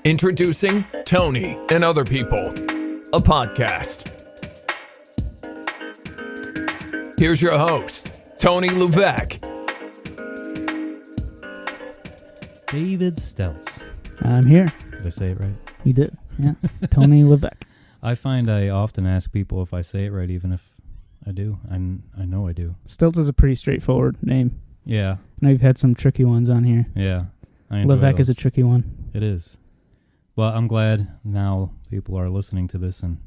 Introducing Tony and Other People, a podcast. Here's your host, Tony Levesque. David Steltz. I'm here. Did I say it right? You did, yeah. Tony Levesque. I find I often ask people if I say it right, even if I do. I know I do. Steltz is a pretty straightforward name. Yeah. I know you've had some tricky ones on here. Yeah. I enjoy Levesque those. is a tricky one. It is. Well, I'm glad now people are listening to this and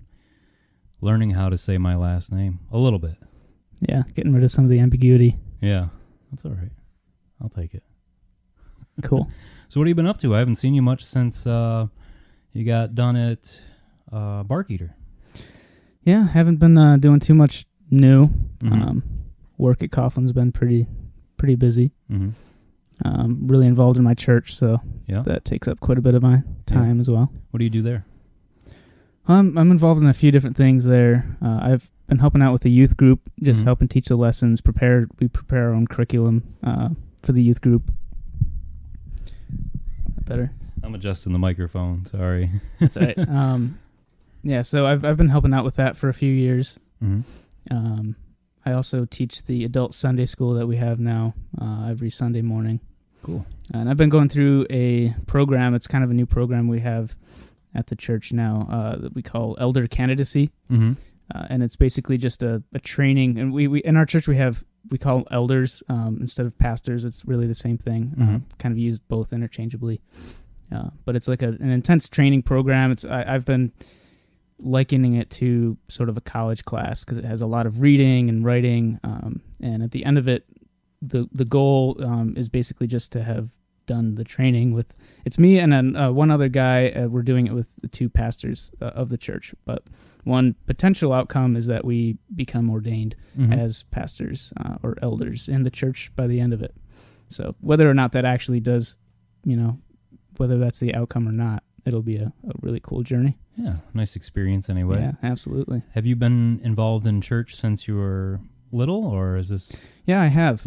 learning how to say my last name a little bit. Yeah, getting rid of some of the ambiguity. Yeah, that's all right. I'll take it. Cool. So what have you been up to? I haven't seen you much since you got done at Bark Eater. Yeah, haven't been doing too much new. Mm-hmm. Work at Coughlin's been pretty busy. Mm-hmm. Really involved in my church, so Yeah. that takes up quite a bit of my time as well. What do you do there? I'm involved in a few different things there. I've been helping out with the youth group, just Mhm. helping teach the lessons. We prepare our own curriculum for the youth group. Better. I'm adjusting the microphone. Sorry. That's all right. Yeah, so I've been helping out with that for a few years. Mm-hmm. I also teach the adult Sunday school that we have now every Sunday morning. Cool. And I've been going through a program. It's kind of a new program we have at the church now that we call Elder Candidacy. Mm-hmm. And it's basically just a training. And we in our church we call elders instead of pastors. It's really the same thing. Mm-hmm. Kind of use both interchangeably. But it's like an intense training program. I've been likening it to sort of a college class because it has a lot of reading and writing. And at the end of it, the goal is basically just to have done the training with, it's me and then one other guy. We're doing it with the two pastors of the church. But one potential outcome is that we become ordained Mm-hmm. as pastors or elders in the church by the end of it. So whether or not that actually does, whether that's the outcome or not, it'll be a really cool journey. Yeah, nice experience anyway. Yeah, absolutely. Have you been involved in church since you were little, or is this? Yeah, I have.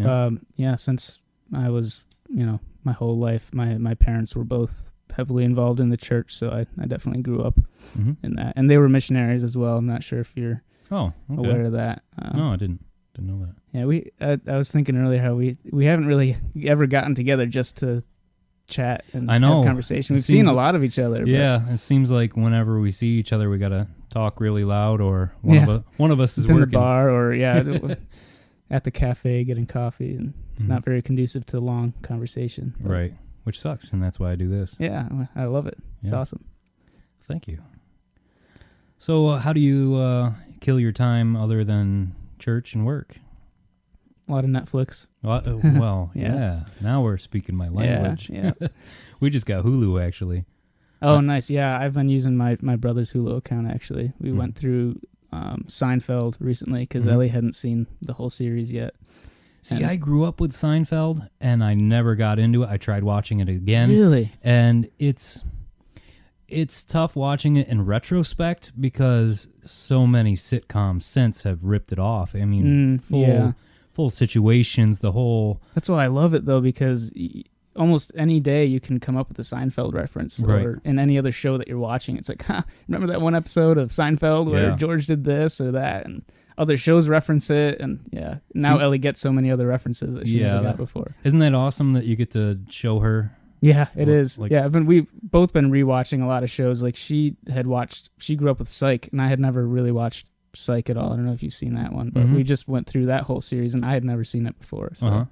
Yeah. Since I was, my whole life, my parents were both heavily involved in the church, so I definitely grew up Mm-hmm. in that. And they were missionaries as well. I'm not sure if you're Oh, okay. aware of that. No, I didn't know that. Yeah, I was thinking earlier how we haven't really ever gotten together just to chat and I know. have conversation. We've It seen seems- a lot of each other. Yeah, it seems like whenever we see each other, we gotta talk really loud, or one of us but is it's in working. the bar or at the cafe getting coffee, and it's Mhm. not very conducive to long conversation. But Right, which sucks, and that's why I do this. Yeah, I love it. It's Yeah. awesome. Thank you. So, how do you kill your time other than church and work? A lot of Netflix. Well, Yeah. yeah. Now we're speaking my language. Yeah. We just got Hulu, actually. Oh, nice. Yeah, I've been using my brother's Hulu account, actually. We went through Seinfeld recently because Mhm. Ellie hadn't seen the whole series yet. See, And- I grew up with Seinfeld, and I never got into it. I tried watching it again. Really? And it's tough watching it in retrospect because so many sitcoms since have ripped it off. I mean, full situations, the whole... That's why I love it, though, because almost any day you can come up with a Seinfeld reference, Right. or in any other show that you're watching. It's like, remember that one episode of Seinfeld where Yeah. George did this or that, and other shows reference it, and now See- Ellie gets so many other references that she never got before. Isn't that awesome that you get to show her? Yeah, it Well, is. like- we've both been rewatching a lot of shows. Like she grew up with Psych, and I had never really watched Psych at all. I don't know if you've seen that one, but Mhm. we just went through that whole series, and I had never seen it before. So Uh-huh.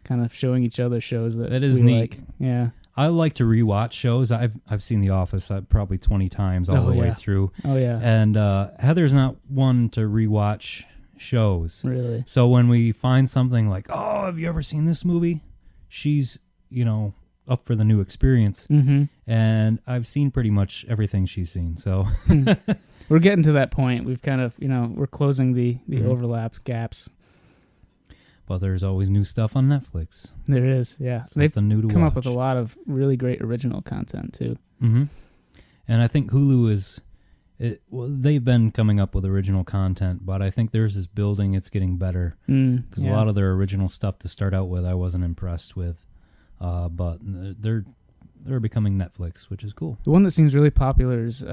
kind of showing each other shows that is we neat. like. Yeah. I like to rewatch shows. I've seen The Office probably 20 times all Oh, the way yeah. through. Oh yeah. And Heather's not one to rewatch shows. Really. So when we find something like, oh, have you ever seen this movie? She's, up for the new experience. Mm-hmm. And I've seen pretty much everything she's seen. So We're getting to that point. We've kind of, we're closing the Mhm. overlaps, gaps. but there's always new stuff on Netflix. There is, yeah. They've Something new to come watch. up with a lot of really great original content too. Mm-hmm. And I think Hulu they've been coming up with original content, but I think theirs is building. It's getting better because a lot of their original stuff to start out with, I wasn't impressed with. But they're they're becoming Netflix, which is cool. The one that seems really popular is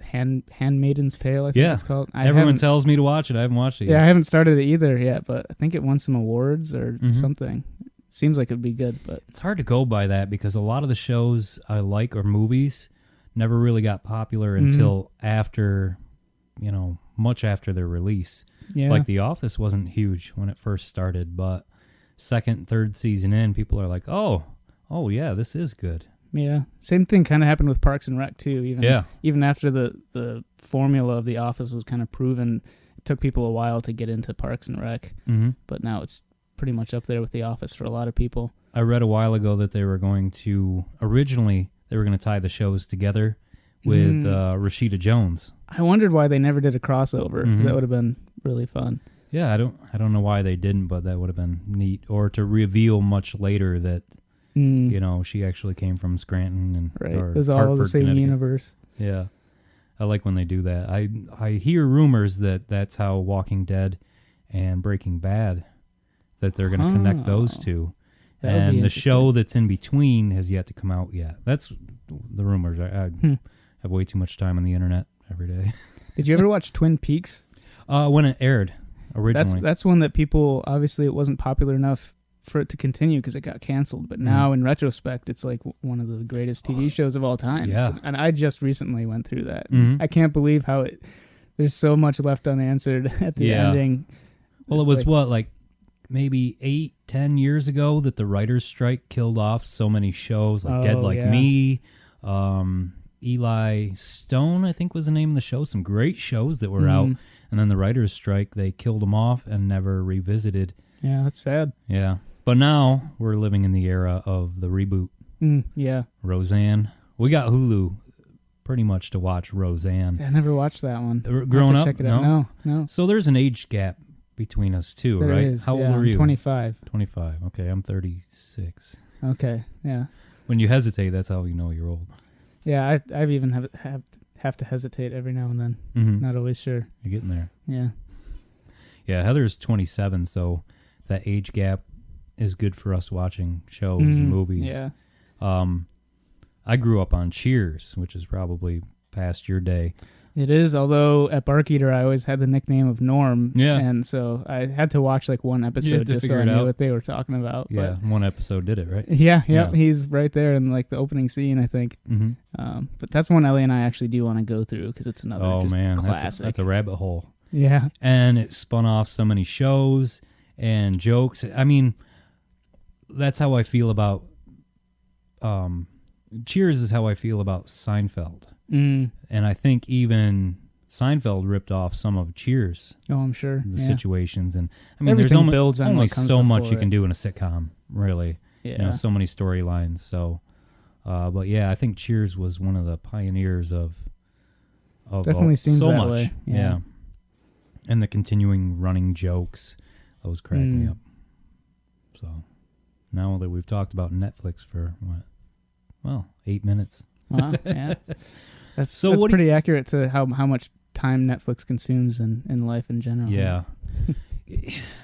Handmaiden's Tale, I think it's called. Everyone tells me to watch it. I haven't watched it yet. Yeah, I haven't started it either yet, but I think it won some awards or something. Seems like it'd be good, but it's hard to go by that because a lot of the shows I like or movies never really got popular until after, much after their release. Yeah. Like The Office wasn't huge when it first started, but second, third season in, people are like, oh yeah, this is good. Yeah. Same thing kind of happened with Parks and Rec too. Even after the formula of The Office was kind of proven, it took people a while to get into Parks and Rec. But now it's pretty much up there with The Office for a lot of people. I read a while ago that they were going to tie the shows together with Rashida Jones. I wondered why they never did a crossover, 'cause that would have been really fun. Yeah, I don't know why they didn't, but that would have been neat. Or to reveal much later that she actually came from Scranton and right. or It was all Hartford, the same universe. Yeah, I like when they do that. I hear rumors that that's how Walking Dead and Breaking Bad, that they're going to connect those two. And the show that's in between has yet to come out yet. That's the rumors. I have way too much time on the internet every day. Did you ever watch Twin Peaks? When it aired originally. That's one that people, obviously it wasn't popular enough for it to continue because it got canceled. But now in retrospect, it's like one of the greatest TV shows of all time. Yeah. And I just recently went through that. I can't believe how there's so much left unanswered at the ending. Well, it was maybe 8-10 years ago that the writer's strike killed off so many shows like Dead Like Me, Eli Stone, I think was the name of the show. Some great shows that were out. And then the writer's strike, they killed them off and never revisited. Yeah, that's sad. Yeah. But now we're living in the era of the reboot. Yeah. Roseanne. We got Hulu pretty much to watch Roseanne. I never watched that one. Growing up? Check it out. No. So there's an age gap between us too, There right? is. How old Yeah, are you? I'm 25. 25. Okay, I'm 36. Okay, yeah. When you hesitate, that's how you know you're old. Yeah, I've even have to hesitate every now and then. Not always sure. You're getting there. Yeah. Yeah, Heather's 27, so that age gap is good for us watching shows and movies. Yeah. I grew up on Cheers, which is probably past your day. It is, although at Bark Eater I always had the nickname of Norm. Yeah. And so I had to watch like one episode just so I knew what they were talking about. Yeah, one episode did it, right? Yeah, he's right there in like the opening scene, I think. But that's one Ellie and I actually do want to go through because it's another classic. That's a rabbit hole. Yeah. And it spun off so many shows and jokes. I mean, that's how I feel about Cheers is how I feel about Seinfeld. And I think even Seinfeld ripped off some of Cheers. Oh, I'm sure. The situations. And I mean, everything there's only so much you it. can do in a sitcom, really. Yeah. So many storylines. So, but yeah, I think Cheers was one of the pioneers of definitely seems so that much. way. Yeah. And the continuing running jokes, those crack me up. So now that we've talked about Netflix for 8 minutes. Wow, yeah. That's pretty accurate to how much time Netflix consumes in life in general. Yeah.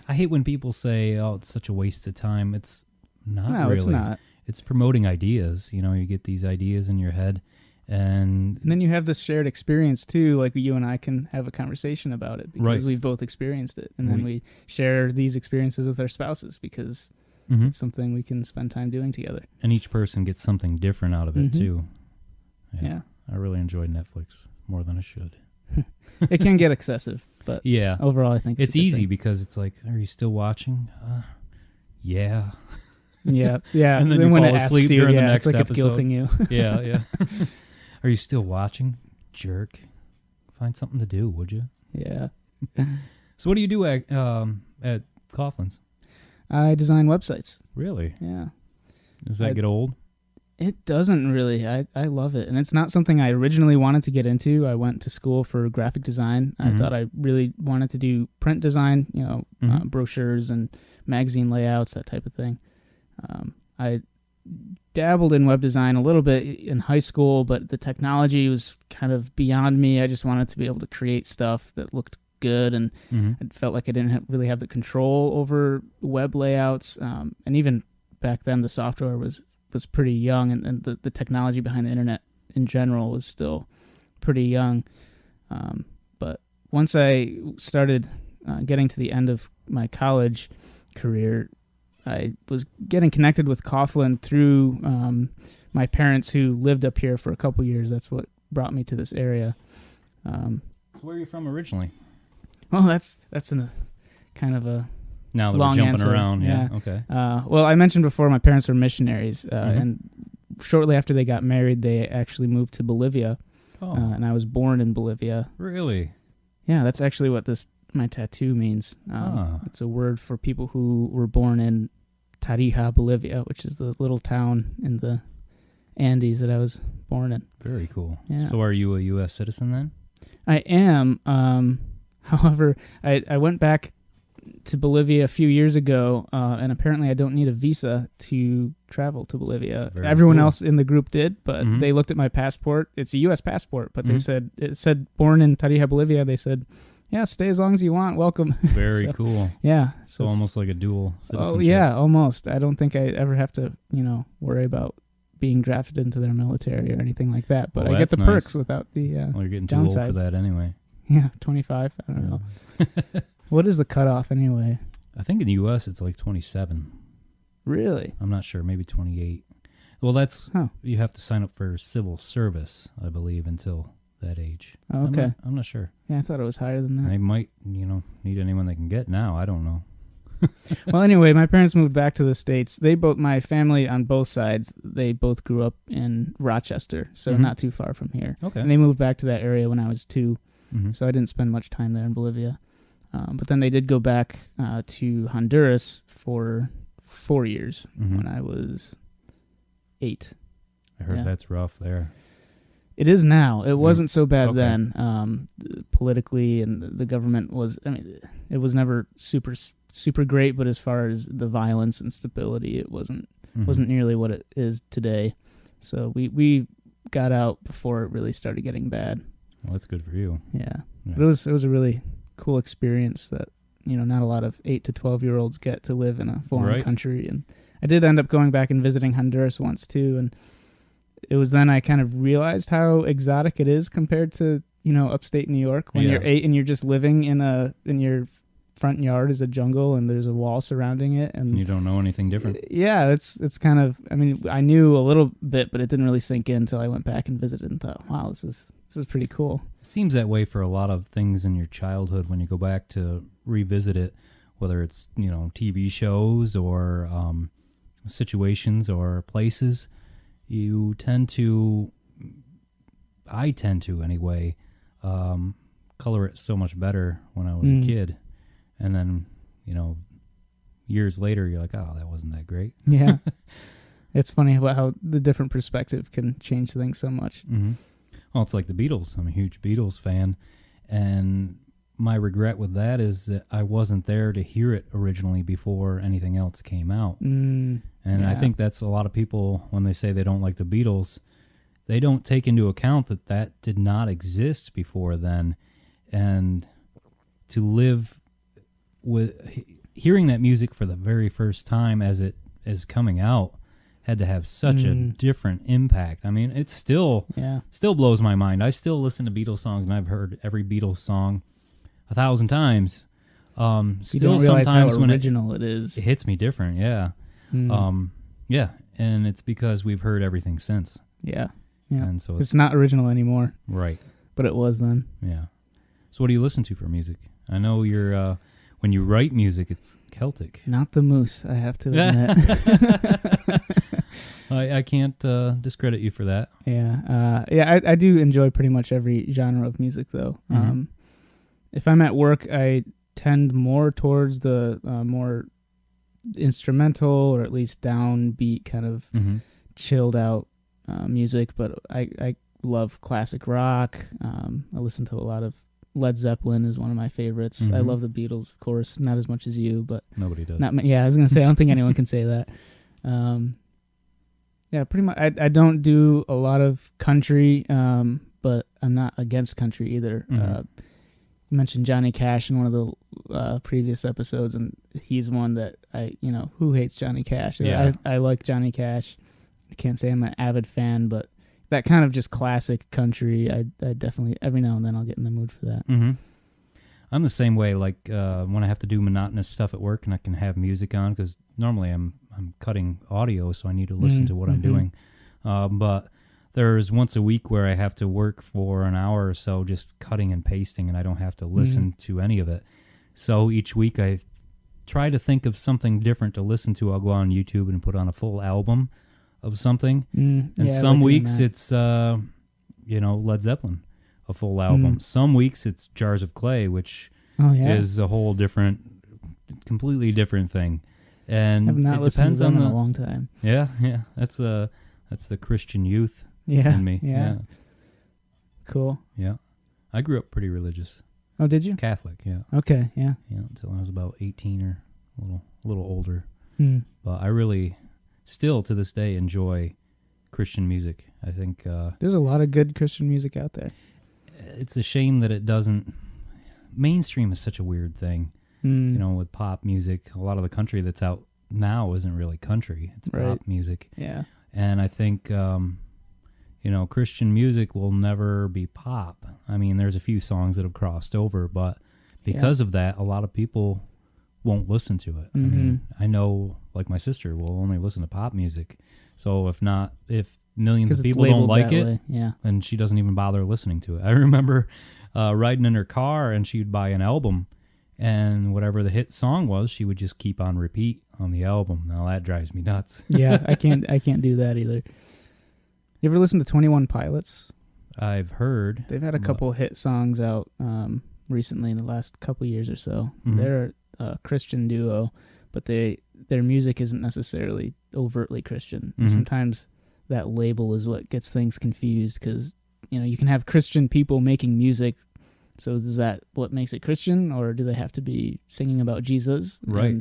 I hate when people say, oh, it's such a waste of time. It's not really. It's not. It's promoting ideas. You get these ideas in your head. And then you have this shared experience, too. Like you and I can have a conversation about it because we've both experienced it. And then we share these experiences with our spouses because it's something we can spend time doing together. And each person gets something different out of it, too. Yeah. I really enjoyed Netflix more than I should. It can get excessive, but overall I think it's easy because it's like, are you still watching? Yeah. Yeah. And then you when fall asleep during the next it's like episode. It's guilting you. Yeah. Are you still watching? Jerk. Find something to do, would you? Yeah. So what do you do at Coughlin's? I design websites. Really? Yeah. Does that get old? It doesn't really. I love it. And it's not something I originally wanted to get into. I went to school for graphic design. I thought I really wanted to do print design, brochures and magazine layouts, that type of thing. I dabbled in web design a little bit in high school, but the technology was kind of beyond me. I just wanted to be able to create stuff that looked good, and it felt like I didn't really have the control over web layouts. And even back then, the software was was pretty young, and the technology behind the internet in general was still pretty young. But once I started getting to the end of my college career, I was getting connected with Coughlin through my parents who lived up here for a couple years. That's what brought me to this area. So where are you from originally? Well, that's in a kind of a Now that long we're jumping answer. around, yeah. Okay. Well, I mentioned before my parents were missionaries, and shortly after they got married, they actually moved to Bolivia, and I was born in Bolivia. Really? Yeah, that's actually what my tattoo means. It's a word for people who were born in Tarija, Bolivia, which is the little town in the Andes that I was born in. Very cool. Yeah. So are you a U.S. citizen then? I am. However, I went back to Bolivia a few years ago, and apparently I don't need a visa to travel to Bolivia. Very Everyone cool. else in the group did, but Mhm. they looked at my passport. It's a U.S. passport, but Mhm. it said born in Tarija, Bolivia. They said, yeah, stay as long as you want. Welcome. Very So, cool. Yeah. So it's- almost like a dual citizenship. Oh, yeah, almost. I don't think I ever have to, worry about being drafted into their military or anything like that. But Well, I get that's the perks nice. without the Well, you're getting too old for downsides. that anyway. Yeah, 25. I don't know. What is the cutoff anyway? I think in the U.S. it's like 27. Really? I'm not sure. Maybe 28. Well, that's Huh. you have to sign up for civil service, I believe, until that age. Oh, okay. I'm not sure. Yeah, I thought it was higher than that. They might, need anyone they can get now. I don't know. Well, anyway, my parents moved back to the States. My family on both sides, they both grew up in Rochester, so Mhm. not too far from here. Okay. And they moved back to that area when I was 2, Mhm. so I didn't spend much time there in Bolivia. But then they did go back to Honduras for 4 years Mhm. when I was 8. I heard yeah. that's rough there. It is now. It Mm. wasn't so bad Okay. then. Politically, and the government was. I mean, it was never super great. But as far as the violence and stability, it wasn't Mhm. nearly what it is today. So we got out before it really started getting bad. Well, that's good for you. Yeah, Yeah. but it was a really cool experience that not a lot of 8 to 12-year-olds get to live in a foreign Right. country. And I did end up going back and visiting Honduras once too, and it was then I kind of realized how exotic it is compared to upstate New York when Yeah. you're 8 and you're just living in your front yard is a jungle and there's a wall surrounding it, and You don't know anything different. yeah, it's kind of. I mean, I knew a little bit, but it didn't really sink in until I went back and visited and thought, wow, this is pretty cool. It seems that way for a lot of things in your childhood when you go back to revisit it, whether it's, TV shows or situations or places. I tend to anyway, color it so much better when I was a kid. And then, years later, you're like, oh, that wasn't that great. Yeah, it's funny about how the different perspective can change things so much. Mm-hmm. Well, it's like the Beatles. I'm a huge Beatles fan. And my regret with that is that I wasn't there to hear it originally before anything else came out. And I Yeah. think that's a lot of people, when they say they don't like the Beatles, they don't take into account that did not exist before then. And to live with hearing that music for the very first time as it is coming out had to have such a different impact. I mean, it still blows my mind. I still listen to Beatles songs, and I've heard every Beatles song 1,000 times. You Still, don't realize sometimes how when original it is. it hits me different, yeah. Yeah, and it's because we've heard everything since. Yeah. And so It's not original anymore, right. but it was then. Yeah. So what do you listen to for music? I know you're when you write music, it's Celtic. Not the moose, I have to admit. I can't discredit you for that. I do enjoy pretty much every genre of music, though. Mhm. If I'm at work, I tend more towards the more instrumental or at least downbeat kind of Mm-hmm. chilled out music, but I love classic rock. I listen to a lot of Led Zeppelin is one of my favorites. I Mhm. love the Beatles, of course, not as much as you, but Nobody does. I was gonna say I don't think anyone can say that. Pretty much. I don't do a lot of country, but I'm not against country either. Mhm. You mentioned Johnny Cash in one of the previous episodes, and he's one that who hates Johnny Cash? Yeah. I like Johnny Cash. I can't say I'm an avid fan, but that kind of just classic country, I definitely, every now and then I'll get in the mood for that. Mm-hmm. I'm the same way. Like when I have to do monotonous stuff at work and I can have music on, because normally I'm cutting audio, so I need to listen to what I'm doing. But there's once a week where I have to work for an hour or so just cutting and pasting, and I don't have to listen to any of it. So each week I try to think of something different to listen to. I'll go on YouTube and put on a full album of something. And some weeks it's, Led Zeppelin, a full album. Some weeks it's Jars of Clay, which is a whole completely different thing. And I've not it listened depends to them on in a long time. Yeah. That's the Christian youth in me. Yeah. Cool. Yeah. I grew up pretty religious. Oh, did you? Catholic, yeah. Okay, yeah. Yeah, until I was about 18 or a little older. But I really, still to this day, enjoy Christian music. I think there's a lot of good Christian music out there. It's a shame that it doesn't. Mainstream is such a weird thing. With pop music, a lot of the country that's out now isn't really country. It's pop music. Yeah. And I think, Christian music will never be pop. I mean, there's a few songs that have crossed over, but because of that, a lot of people won't listen to it. I mean, I know, like my sister will only listen to pop music. So if millions of people don't like it, then she doesn't even bother listening to it. I remember riding in her car, and she'd buy an album, and whatever the hit song was, she would just keep on repeat on the album. Now that drives me nuts. Yeah, I can't do that either. You ever listen to 21 Pilots? I've heard. They've had a couple hit songs out recently in the last couple years or so. They're a Christian duo, but their music isn't necessarily overtly Christian. Sometimes that label is what gets things confused, because you can have Christian people making music. So is that what makes it Christian, or do they have to be singing about Jesus? Right.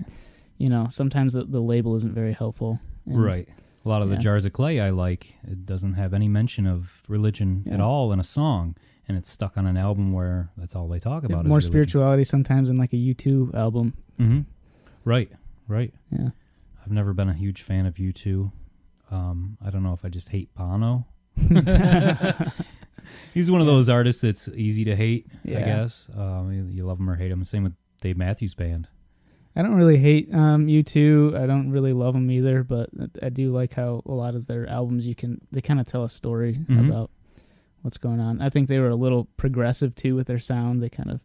And, sometimes the label isn't very helpful. And, right. A lot of the Jars of Clay I like, it doesn't have any mention of religion at all in a song, and it's stuck on an album where that's all they talk about. More is spirituality sometimes in like a U2 album. Right. Yeah. I've never been a huge fan of U2. I don't know if I just hate Bono. He's one of those artists that's easy to hate, I guess. You love him or hate him. Same with Dave Matthews Band. I don't really hate U2. I don't really love them either, but I do like how a lot of their albums they kind of tell a story about what's going on. I think they were a little progressive too with their sound. They kind of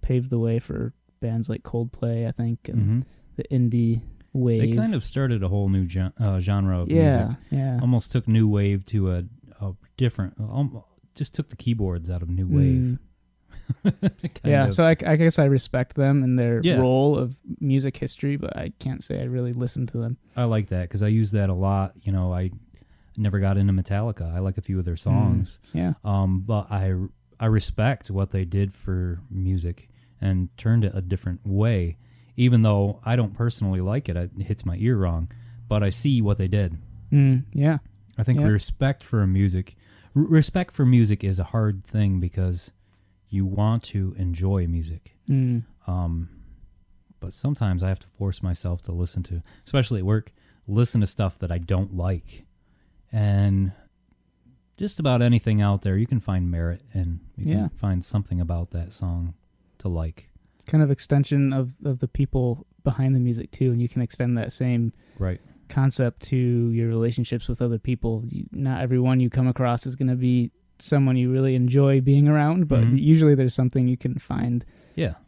paved the way for bands like Coldplay, I think, and the indie wave. They kind of started a whole new genre of music. Yeah. Almost took new wave to a different. Just took the keyboards out of new wave. So I guess I respect them and their role of music history, but I can't say I really listen to them. I like that because I use that a lot. I never got into Metallica. I like a few of their songs. But I respect what they did for music and turned it a different way. Even though I don't personally like it, it hits my ear wrong. But I see what they did. I think respect for music is a hard thing because you want to enjoy music. But sometimes I have to force myself to listen to, especially at work, listen to stuff that I don't like. And just about anything out there, you can find merit and you can find something about that song to like. Kind of extension of the people behind the music too, and you can extend that same concept to your relationships with other people. Not everyone you come across is going to be someone you really enjoy being around, but usually there's something you can find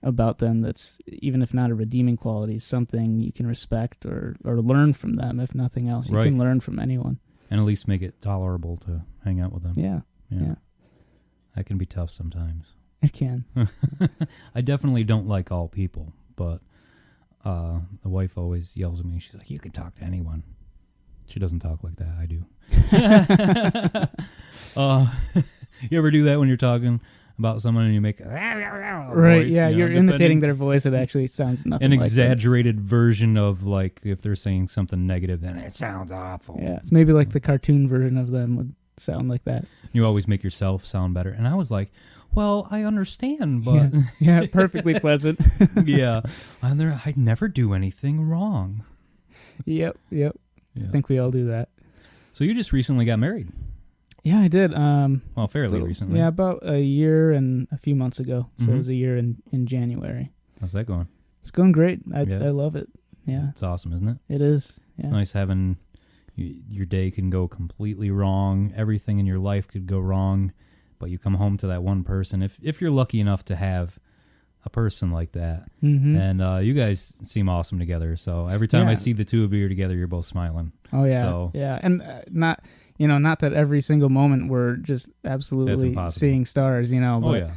about them that's, even if not a redeeming quality, something you can respect or learn from them. If nothing else, you can learn from anyone. And at least make it tolerable to hang out with them. Yeah. That can be tough sometimes. It can. I definitely don't like all people, but the wife always yells at me. She's like, you can talk to anyone. She doesn't talk like that. I do. You ever do that when you're talking about someone and you make a voice, you're imitating their voice. It actually sounds nothing an like exaggerated version of, like, if they're saying something negative, then it sounds awful. Yeah, it's maybe like the cartoon version of them would sound like that. You always make yourself sound better. And I was like, well, I understand, but... Perfectly pleasant. I never do anything wrong. Yep. I think we all do that. So you just recently got married. Yeah, I did. Well, fairly recently. Yeah, about a year and a few months ago. So it was a year in January. How's that going? It's going great. I love it. Yeah. It's awesome, isn't it? It is. Yeah. It's nice having your day can go completely wrong. Everything in your life could go wrong, but you come home to that one person. If you're lucky enough to have a person like that, and you guys seem awesome together. So every time I see the two of you together, you're both smiling. Oh yeah, so, yeah, and not that every single moment we're just absolutely seeing stars, But,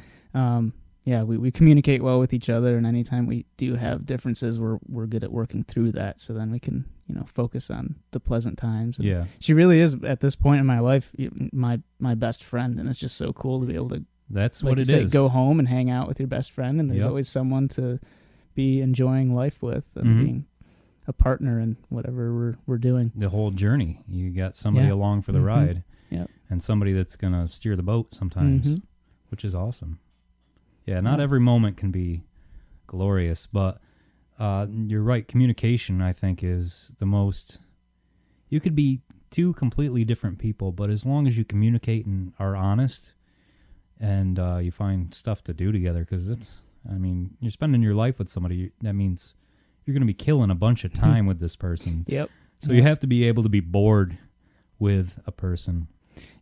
we communicate well with each other, and anytime we do have differences, we're good at working through that. So then we can focus on the pleasant times. And she really is at this point in my life my best friend, and it's just so cool to be able to. That's like what you it say, is. Go home and hang out with your best friend, and there's always someone to be enjoying life with and being a partner in whatever we're doing. The whole journey, you got somebody along for the ride, and somebody that's gonna steer the boat sometimes, which is awesome. Yeah, not every moment can be glorious, but you're right. Communication, I think, is the most. You could be two completely different people, but as long as you communicate and are honest. And you find stuff to do together, because you're spending your life with somebody. That means you're going to be killing a bunch of time with this person. Yep. So you have to be able to be bored with a person.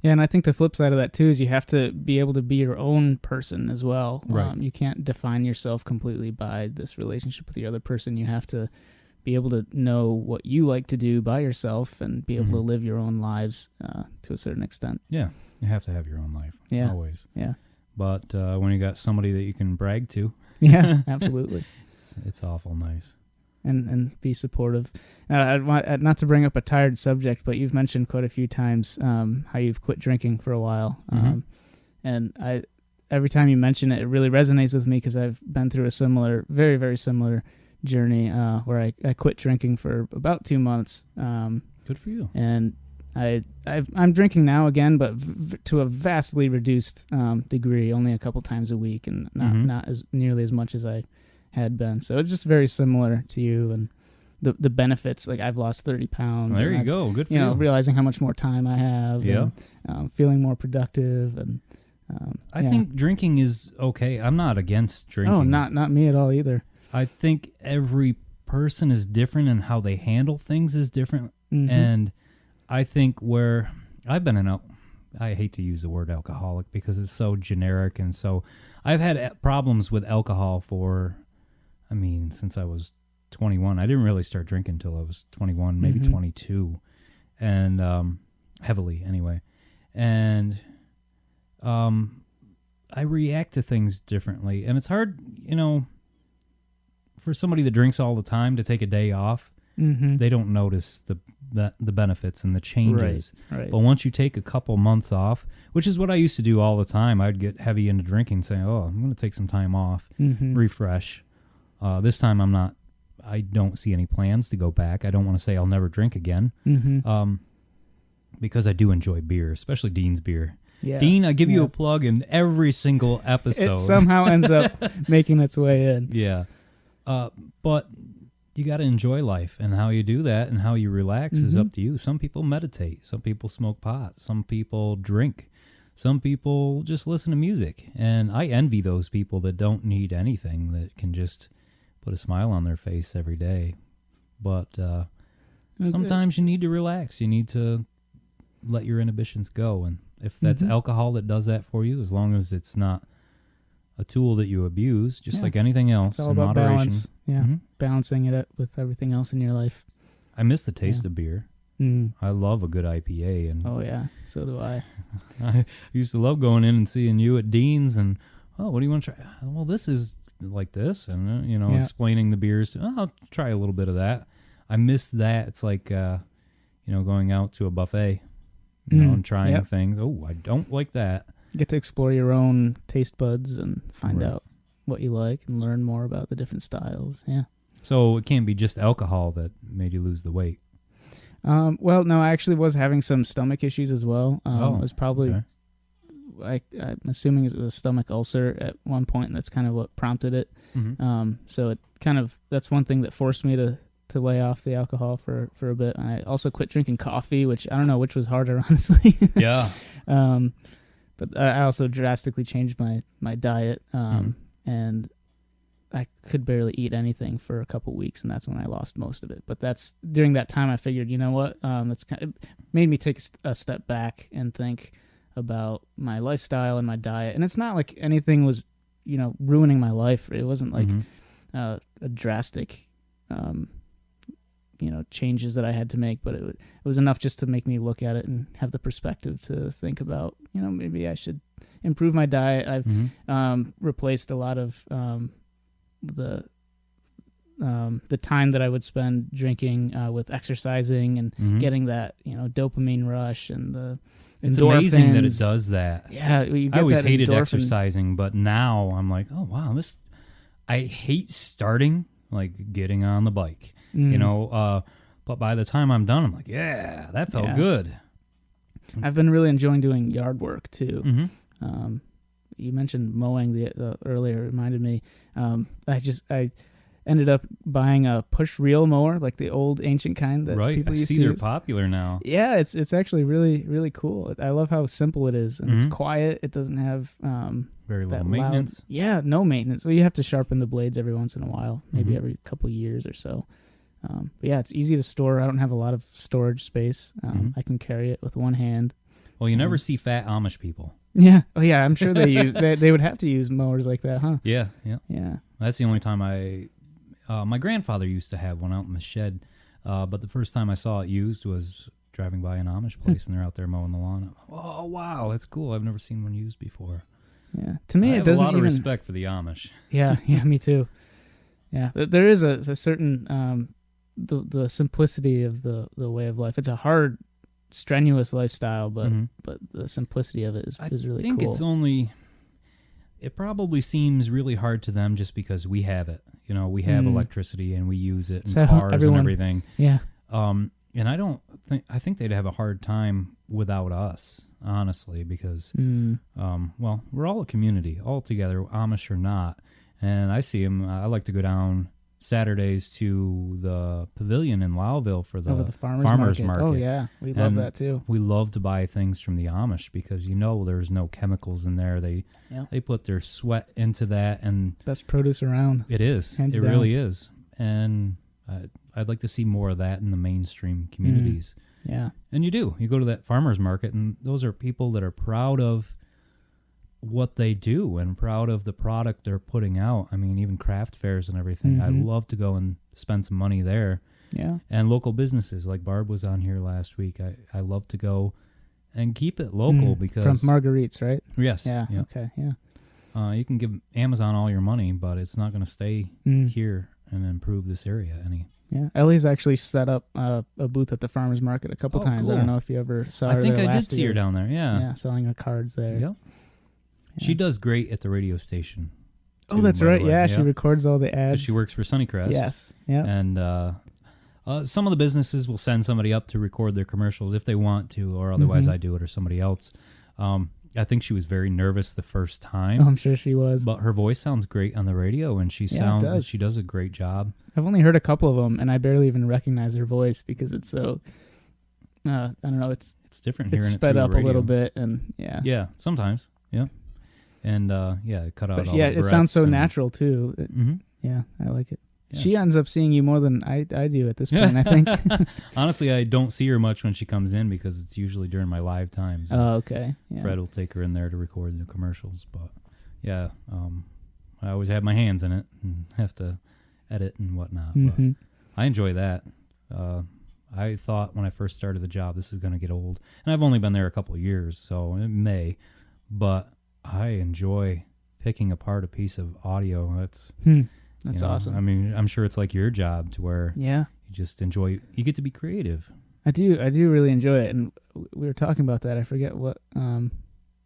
Yeah, and I think the flip side of that, too, is you have to be able to be your own person as well. Right. You can't define yourself completely by this relationship with the other person. You have to be able to know what you like to do by yourself and be able to live your own lives to a certain extent. Yeah. You have to have your own life. Yeah. Always. Yeah. But when you got somebody that you can brag to. Yeah, absolutely. It's awful nice. And be supportive. Not to bring up a tired subject, but you've mentioned quite a few times how you've quit drinking for a while. And every time you mention it, it really resonates with me because I've been through a similar, very, very similar journey where I quit drinking for about 2 months. Good for you. And I'm drinking now again, but to a vastly reduced degree, only a couple times a week, and not as nearly as much as I had been. So it's just very similar to you, and the benefits. Like I've lost 30 pounds. Well, there you go. Good for you. Realizing how much more time I have. Yeah. And, feeling more productive, and I think drinking is okay. I'm not against drinking. Oh, not me at all either. I think every person is different, and how they handle things is different, and I think where I've been I hate to use the word alcoholic because it's so generic, and so I've had problems with alcohol since I was 21. I didn't really start drinking until I was 21, maybe 22, and heavily anyway. And I react to things differently, and it's hard, for somebody that drinks all the time to take a day off. They don't notice the benefits and the changes. Right. But once you take a couple months off, which is what I used to do all the time, I'd get heavy into drinking, saying, "Oh, I'm going to take some time off, refresh." This time I don't see any plans to go back. I don't want to say I'll never drink again, because I do enjoy beer, especially Dean's beer. Yeah. Dean, I give you a plug in every single episode. It somehow ends up making its way in. Yeah. But you got to enjoy life, and how you do that and how you relax is up to you. Some people meditate. Some people smoke pot. Some people drink. Some people just listen to music. And I envy those people that don't need anything, that can just put a smile on their face every day. But sometimes you need to relax. You need to let your inhibitions go. And if that's alcohol that does that for you, as long as it's not a tool that you abuse, just like anything else, it's all in about moderation. Balance. Yeah, balancing it with everything else in your life. I miss the taste of beer. I love a good IPA, and oh yeah, so do I. I used to love going in and seeing you at Dean's, and what do you want to try? Well, this is like this, and explaining the beers. I'll try a little bit of that. I miss that. It's like going out to a buffet, and trying things. Oh, I don't like that. Get to explore your own taste buds and find out what you like and learn more about the different styles. Yeah. So it can't be just alcohol that made you lose the weight. Well, no, I actually was having some stomach issues as well. It was probably, I'm assuming it was a stomach ulcer at one point, and that's kind of what prompted it. So it kind of, that's one thing that forced me to to lay off the alcohol for a bit. And I also quit drinking coffee, which I don't know which was harder, honestly. Yeah. But I also drastically changed my diet, and I could barely eat anything for a couple weeks, and that's when I lost most of it. But that's during that time I figured, you know what, that's it made me take a step back and think about my lifestyle and my diet. And it's not like anything was, ruining my life. It wasn't like a drastic, changes that I had to make, but it was enough just to make me look at it and have the perspective to think about, maybe I should improve my diet. I've replaced a lot of the time that I would spend drinking with exercising and getting that dopamine rush and it's endorphins. Amazing that it does that. Yeah, you get I always that hated endorphin. exercising, but now I'm like, oh wow, I hate starting, like getting on the bike, but by the time I'm done, I'm like, yeah, that felt good. I've been really enjoying doing yard work too. Mm-hmm. You mentioned mowing earlier, reminded me. I ended up buying a push reel mower, like the old ancient kind that people used to use. They're popular now. Yeah, it's actually really, really cool. I love how simple it is, and it's quiet. It doesn't have very little maintenance. No maintenance. Well, you have to sharpen the blades every once in a while, maybe every couple of years or so. But yeah, it's easy to store. I don't have a lot of storage space. I can carry it with one hand. Well, you never see fat Amish people. Yeah. Oh, yeah. I'm sure they use. They would have to use mowers like that, huh? Yeah. Yeah. That's the only time my grandfather used to have one out in the shed, but the first time I saw it used was driving by an Amish place, and they're out there mowing the lawn. Oh wow, that's cool. I've never seen one used before. Yeah. To me, I it have doesn't a lot even... of respect for the Amish. Yeah. Me too. Yeah. There is a certain the simplicity of the way of life. It's a hard, strenuous lifestyle, but the simplicity of it is really cool. I think it's only. It probably seems really hard to them just because we have it. We have electricity and we use it in cars and everything. Yeah. And I think they'd have a hard time without us, honestly, because we're all a community, all together, Amish or not. And I see them. I like to go down Saturdays to the pavilion in Lowville for the farmers market. Oh yeah, we love that too. We love to buy things from the Amish because there's no chemicals in there. They put their sweat into that, and best produce around. It is. Hands it down. really is. And I'd like to see more of that in the mainstream communities. Yeah. And you do. You go to that farmers market, and those are people that are proud of what they do and proud of the product they're putting out. I mean, even craft fairs and everything. I'd love to go and spend some money there. Yeah. And local businesses, like Barb was on here last week. I love to go and keep it local because... From Marguerite's, right? Yes. Yeah. Okay. Yeah. You can give Amazon all your money, but it's not going to stay here and improve this area any. Yeah, Ellie's actually set up a booth at the farmers market a couple times. Cool. I don't know if you ever saw her. I think there I last did see year. her down there. Yeah, selling her cards there. Yep. Yeah. She does great at the radio station. Oh, that's right. Yeah, she records all the ads. She works for Sunnycrest. Yes. Yeah. And some of the businesses will send somebody up to record their commercials if they want to, or otherwise I do it or somebody else. I think she was very nervous the first time. Oh, I'm sure she was. But her voice sounds great on the radio, and she does a great job. I've only heard a couple of them, and I barely even recognize her voice because it's so. I don't know. It's different. It's sped up a little bit, and yeah. Yeah, sometimes. Yeah, and it cut out. But all yeah, the it sounds so breaths natural too. Yeah, I like it. Yeah, she ends up seeing you more than I do at this point, I think. Honestly, I don't see her much when she comes in because it's usually during my live times. Oh, okay. Yeah. Fred will take her in there to record the commercials. But, yeah, I always have my hands in it and have to edit and whatnot. But I enjoy that. I thought when I first started the job, this is going to get old. And I've only been there a couple of years, so it may. But I enjoy picking apart a piece of audio. That's awesome. I mean, I'm sure it's like your job to where you just enjoy, you get to be creative. I do really enjoy it. And we were talking about that. I forget what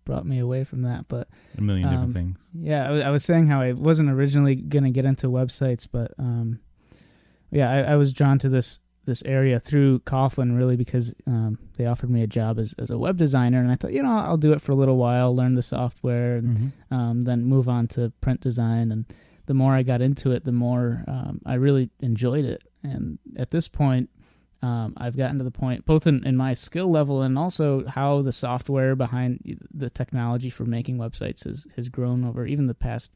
brought me away from that, but a million different things. Yeah, I was saying how I wasn't originally going to get into websites, but I was drawn to this area through Coughlin really because they offered me a job as a web designer, and I thought, I'll do it for a little while, learn the software, and then move on to print design. And the more I got into it, the more I really enjoyed it. And at this point, I've gotten to the point, both in my skill level and also how the software behind the technology for making websites has grown over even the past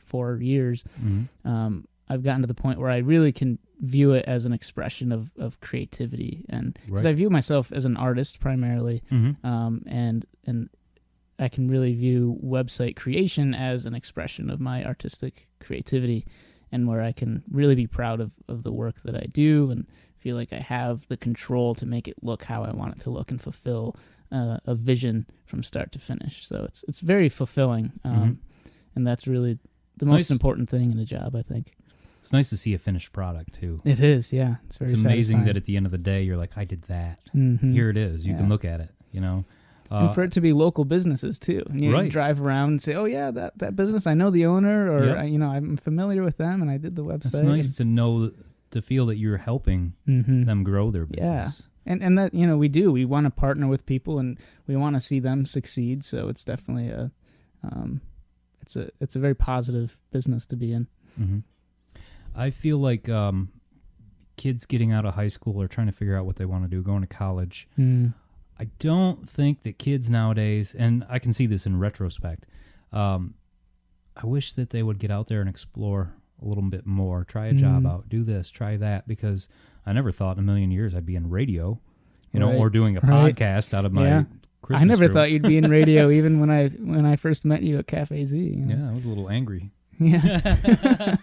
4 years. Mm-hmm. I've gotten to the point where I really can view it as an expression of creativity, and because Right. I view myself as an artist primarily, Mm-hmm. and I can really view website creation as an expression of my artistic creativity, and where I can really be proud of the work that I do and feel like I have the control to make it look how I want it to look and fulfill a vision from start to finish. So it's very fulfilling, and that's really the most nice. important thing in a job, I think. It's nice to see a finished product too. It is, yeah. It's very It's amazing satisfying. that at the end of the day, you're like, I did that. Mhm. Here it is. You can Yeah. look at it, And for it to be local businesses too. And you Right. drive around and say, "Oh yeah, that business, I know the owner, or Yep. I'm familiar with them, and I did the website." It's nice to know, to feel that you're helping them grow their Yeah. business. And that we want to partner with people, and we want to see them succeed. So it's definitely it's a very positive business to be in. Mm-hmm. I feel like kids getting out of high school or trying to figure out what they want to do, going to college. I don't think that kids nowadays, and I can see this in retrospect, I wish that they would get out there and explore a little bit more, try a job out, do this, try that, because I never thought in a million years I'd be in radio, Right. or doing a Right. podcast out of my Yeah. Christmas I never room. thought you'd be in radio, even when I first met you at Cafe Z. Yeah, I was a little angry. Yeah.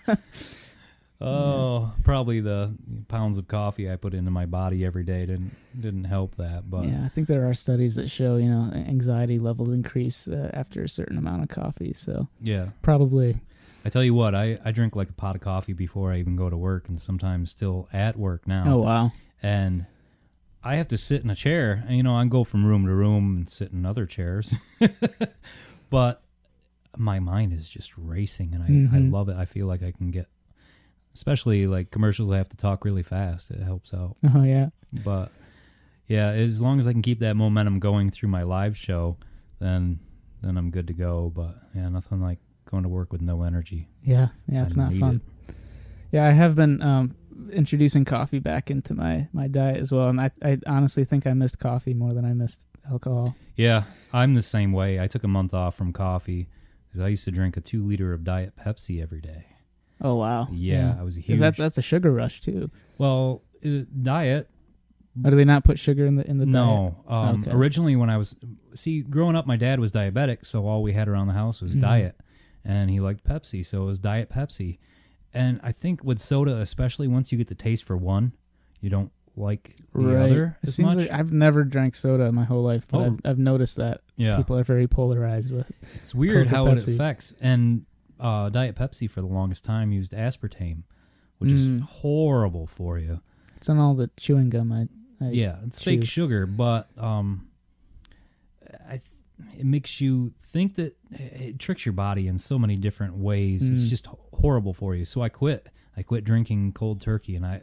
Oh, probably the pounds of coffee I put into my body every day didn't help that. But Yeah, I think there are studies that show anxiety levels increase after a certain amount of coffee. So yeah, probably. I tell you what, I drink like a pot of coffee before I even go to work, and sometimes still at work now. Oh wow. And I have to sit in a chair. And, I can go from room to room and sit in other chairs, but my mind is just racing, and I love it. I feel like I can get, especially like commercials, I have to talk really fast. It helps out. Oh yeah. But yeah, as long as I can keep that momentum going through my live show, then I'm good to go. But yeah, nothing like going to work with no energy. Yeah, it's I not need fun. it. Yeah, I have been introducing coffee back into my diet as well, and I honestly think I missed coffee more than I missed alcohol. Yeah, I'm the same way. I took a month off from coffee because I used to drink a 2 liter of Diet Pepsi every day. Oh wow. Yeah, I was a huge. That's a sugar rush too. Well, diet. Or do they not put sugar in the diet? No. Okay. Originally, when I was growing up, my dad was diabetic, so all we had around the house was diet, and he liked Pepsi, so it was Diet Pepsi. And I think with soda, especially once you get the taste for one, you don't like the other It as seems much. like I've never drank soda my whole life, but I've noticed that people are very polarized with. It's weird Coke or how it Pepsi. affects. And Diet Pepsi for the longest time used aspartame, which is horrible for you. It's on all the chewing gum I Yeah, it's chew. fake sugar, but it makes you think that it tricks your body in so many different ways. It's just horrible for you. So I quit. I quit drinking cold turkey, and I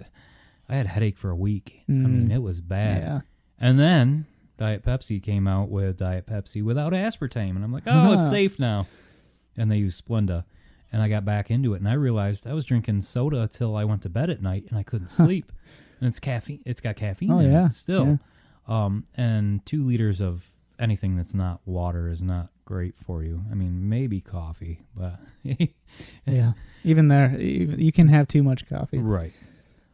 had a headache for a week. I mean, it was bad. Yeah. And then Diet Pepsi came out with Diet Pepsi without aspartame, and I'm like, oh, it's safe now. And they use Splenda, and I got back into it, and I realized I was drinking soda till I went to bed at night, and I couldn't sleep. And it's caffeine. It's got caffeine in it still. Yeah. And 2 liters of anything that's not water is not great for you. I mean, maybe coffee, but Yeah. Even there, you can have too much coffee. right.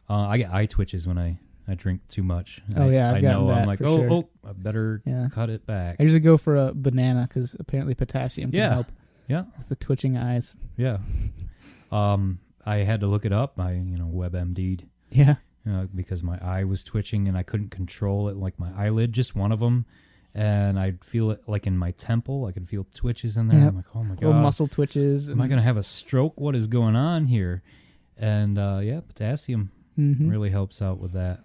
I get eye twitches when I drink too much. Oh, yeah, I've I gotten know. that I'm like, for sure. I better cut it back. I usually go for a banana because apparently potassium can help Yeah. with the twitching eyes. Yeah. I had to look it up. I WebMD'd. Yeah. Because my eye was twitching and I couldn't control it, like my eyelid, just one of them. And I'd feel it like in my temple. I could feel twitches in there. Yep. I'm like, oh my God. Little muscle twitches. Am I going to have a stroke? What is going on here? And potassium really helps out with that.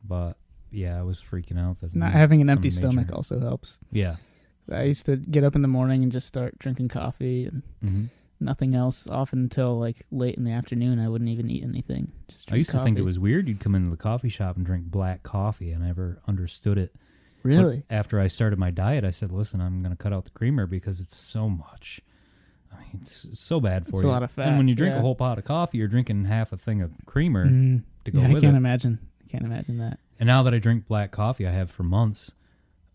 But yeah, I was freaking out. That Not having an some empty major- stomach also helps. Yeah. I used to get up in the morning and just start drinking coffee and nothing else. Often until like late in the afternoon, I wouldn't even eat anything. Just drink I used to think it coffee. was weird you'd come into the coffee shop and drink black coffee. I never understood it. Really? But after I started my diet, I said, listen, I'm going to cut out the creamer because it's so much. I mean, it's so bad for It's you. a lot of fat, And when you drink yeah. a whole pot of coffee, you're drinking half a thing of creamer. to go Yeah, with I can't it. imagine. I can't imagine that. And now that I drink black coffee, I have for months,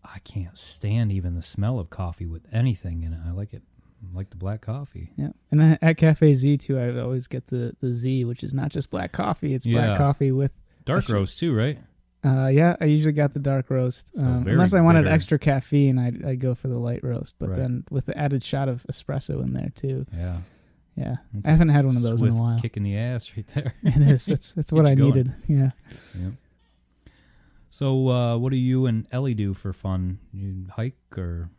I can't stand even the smell of coffee with anything in it. I like it. I like the black coffee. Yeah, and at Cafe Z too, I always get the Z, which is not just black coffee; it's black coffee with dark roast too, right? Yeah, I usually got the dark roast. So very unless I wanted bitter. extra caffeine, I'd go for the light roast. But Right. then with the added shot of espresso in there too. Yeah. Yeah, It's I haven't had one of those in a swift while. kick in the ass right there. It is. It's what Get I you going. needed. Yeah. Yep. So, what do you and Ellie do for fun? You hike or?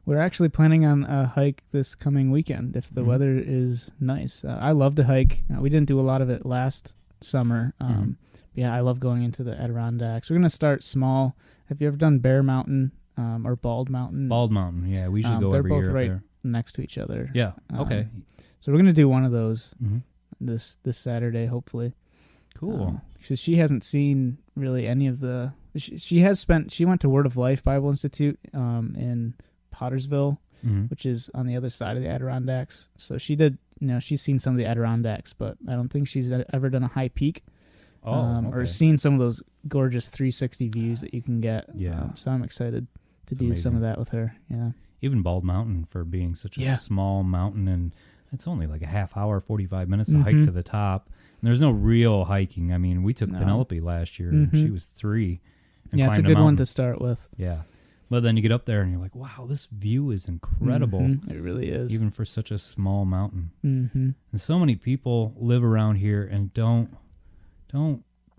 We're actually planning on a hike this coming weekend if the Mhm. weather is nice. I love to hike. We didn't do a lot of it last summer. Mhm. Yeah, I love going into the Adirondacks. We're going to start small. Have you ever done Bear Mountain or Bald Mountain? Bald Mountain, yeah, we usually go they're every both year right up next to each other. there. Yeah, okay. So we're going to do one of those hmm this Saturday, hopefully. Cool. So she hasn't seen really any of the... She went to Word of Life Bible Institute in Pottersville, hmm which is on the other side of the Adirondacks. So she did, she's seen some of the Adirondacks, but I don't think she's ever done a high peak or okay. seen some of those gorgeous 360 views that you can get. Yeah. So I'm excited to It's do some amazing. of that with her. Yeah. Even Bald Mountain, for being such a Yeah. small mountain, and it's only like a half hour, 45 minutes to hike Mhm. to the top. And there's no real hiking. I mean, we took No. Penelope last year, and she Mhm. was 3. And Yeah, it's a climbed good one mountain. to start with. Yeah. But then you get up there and you're like, wow, this view is incredible, Mhm. It really is. even for such a small mountain. Mm-hmm. And so many people live around here and don't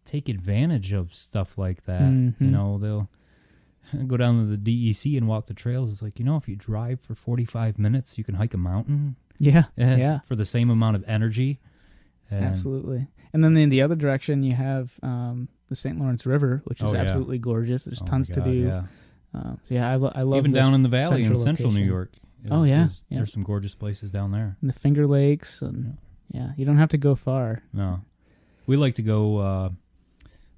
take advantage of stuff like that. Mhm. You know, they'll go down to the DEC and walk the trails. It's like, if you drive for 45 minutes, you can hike a mountain Yeah. Yeah. for the same amount of energy. And Absolutely. And then in the other direction, you have the St. Lawrence River, which is Oh, yeah. absolutely gorgeous. There's oh my tons to God, do. Yeah. So yeah, I love Even this down in the valley in central New location. York. Oh, yeah. Yeah. There's some gorgeous places down there. And the Finger Lakes, and yeah, you don't have to go far. No. We like to go,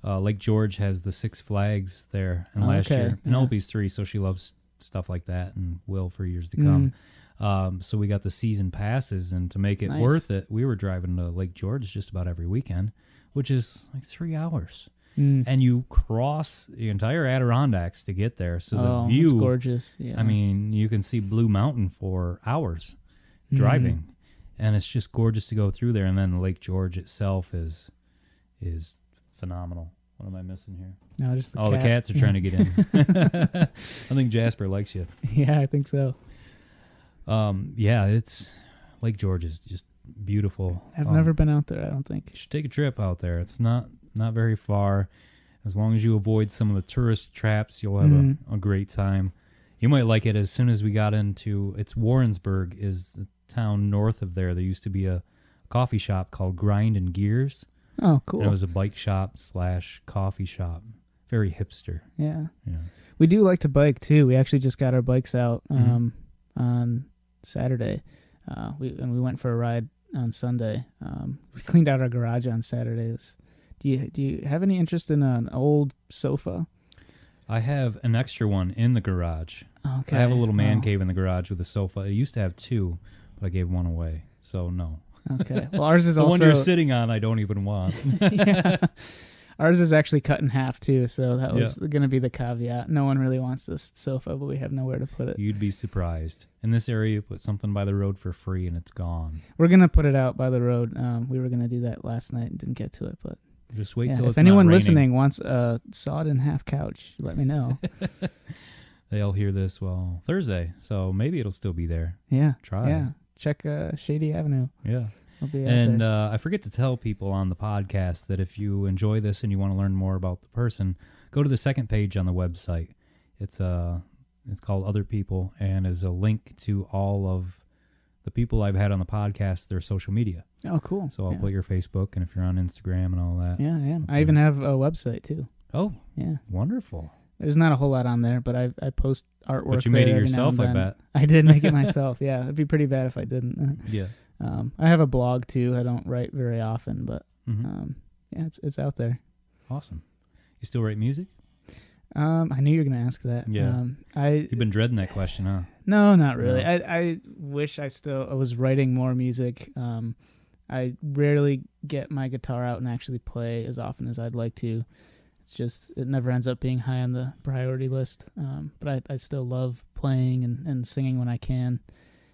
Lake George has the Six Flags there. And last Okay, year, yeah. Penelope's 3, so she loves stuff like that and will for years to Mm. come. So we got the season passes, and to make it Nice. worth it, we were driving to Lake George just about every weekend, which is like 3 hours. Mm. And you cross the entire Adirondacks to get there. So the It's view, gorgeous. Yeah. I mean, you can see Blue Mountain for hours driving. And it's just gorgeous to go through there. And then Lake George itself is phenomenal. What am I missing here? No, just the The cat. cats are trying to get in. I think Jasper likes you. Yeah, I think so. Yeah, it's Lake George is just beautiful. I've never been out there, I don't think. You should take a trip out there. It's not very far. As long as you avoid some of the tourist traps, you'll have a great time. You might like it. As soon as we got into, it's Warrensburg is the town north of there. There used to be a coffee shop called Grind and Gears. Oh, cool. And it was a bike shop / coffee shop. Very hipster. Yeah. Yeah. We do like to bike, too. We actually just got our bikes out Mhm. on Saturday. We went for a ride on Sunday. We cleaned out our garage on Saturday. Do you have any interest in an old sofa? I have an extra one in the garage. Okay. I have a little man Oh, cave in the garage with a sofa. I used to have 2, but I gave one away. So no. Okay. Well, ours is The also one you're sitting on, I don't even want. yeah. Ours is actually cut in half too, so that was going to be the caveat. No one really wants this sofa, but we have nowhere to put it. You'd be surprised. In this area, you put something by the road for free and it's gone. We're going to put it out by the road. We were going to do that last night and didn't get to it, but Just wait yeah, till if it's anyone not raining. listening wants a sawed in half couch, let me know. They'll hear this, Thursday, so maybe it'll still be there. Yeah. Try. Yeah. Check Shady Avenue. Yeah. I'll be out And there. I forget to tell people on the podcast that if you enjoy this and you want to learn more about the person, go to the second page on the website. It's called Other People and is a link to all of the people I've had on the podcast, their social media. Oh, cool. So I'll put your Facebook, and if you're on Instagram and all that. Yeah, yeah. I even have a website too. Oh, Yeah. wonderful. There's not a whole lot on there, but I post artwork. But you made there it every now yourself, and I then. bet. I did make it myself. Yeah, it'd be pretty bad if I didn't. Yeah. I have a blog too. I don't write very often, but Mhm. yeah, it's out there. Awesome. You still write music? I knew you were gonna ask that. Yeah. You've been dreading that question, huh? No, not really. No. I wish I was writing more music. I rarely get my guitar out and actually play as often as I'd like to. It's just, it never ends up being high on the priority list. But I still love playing and singing when I can.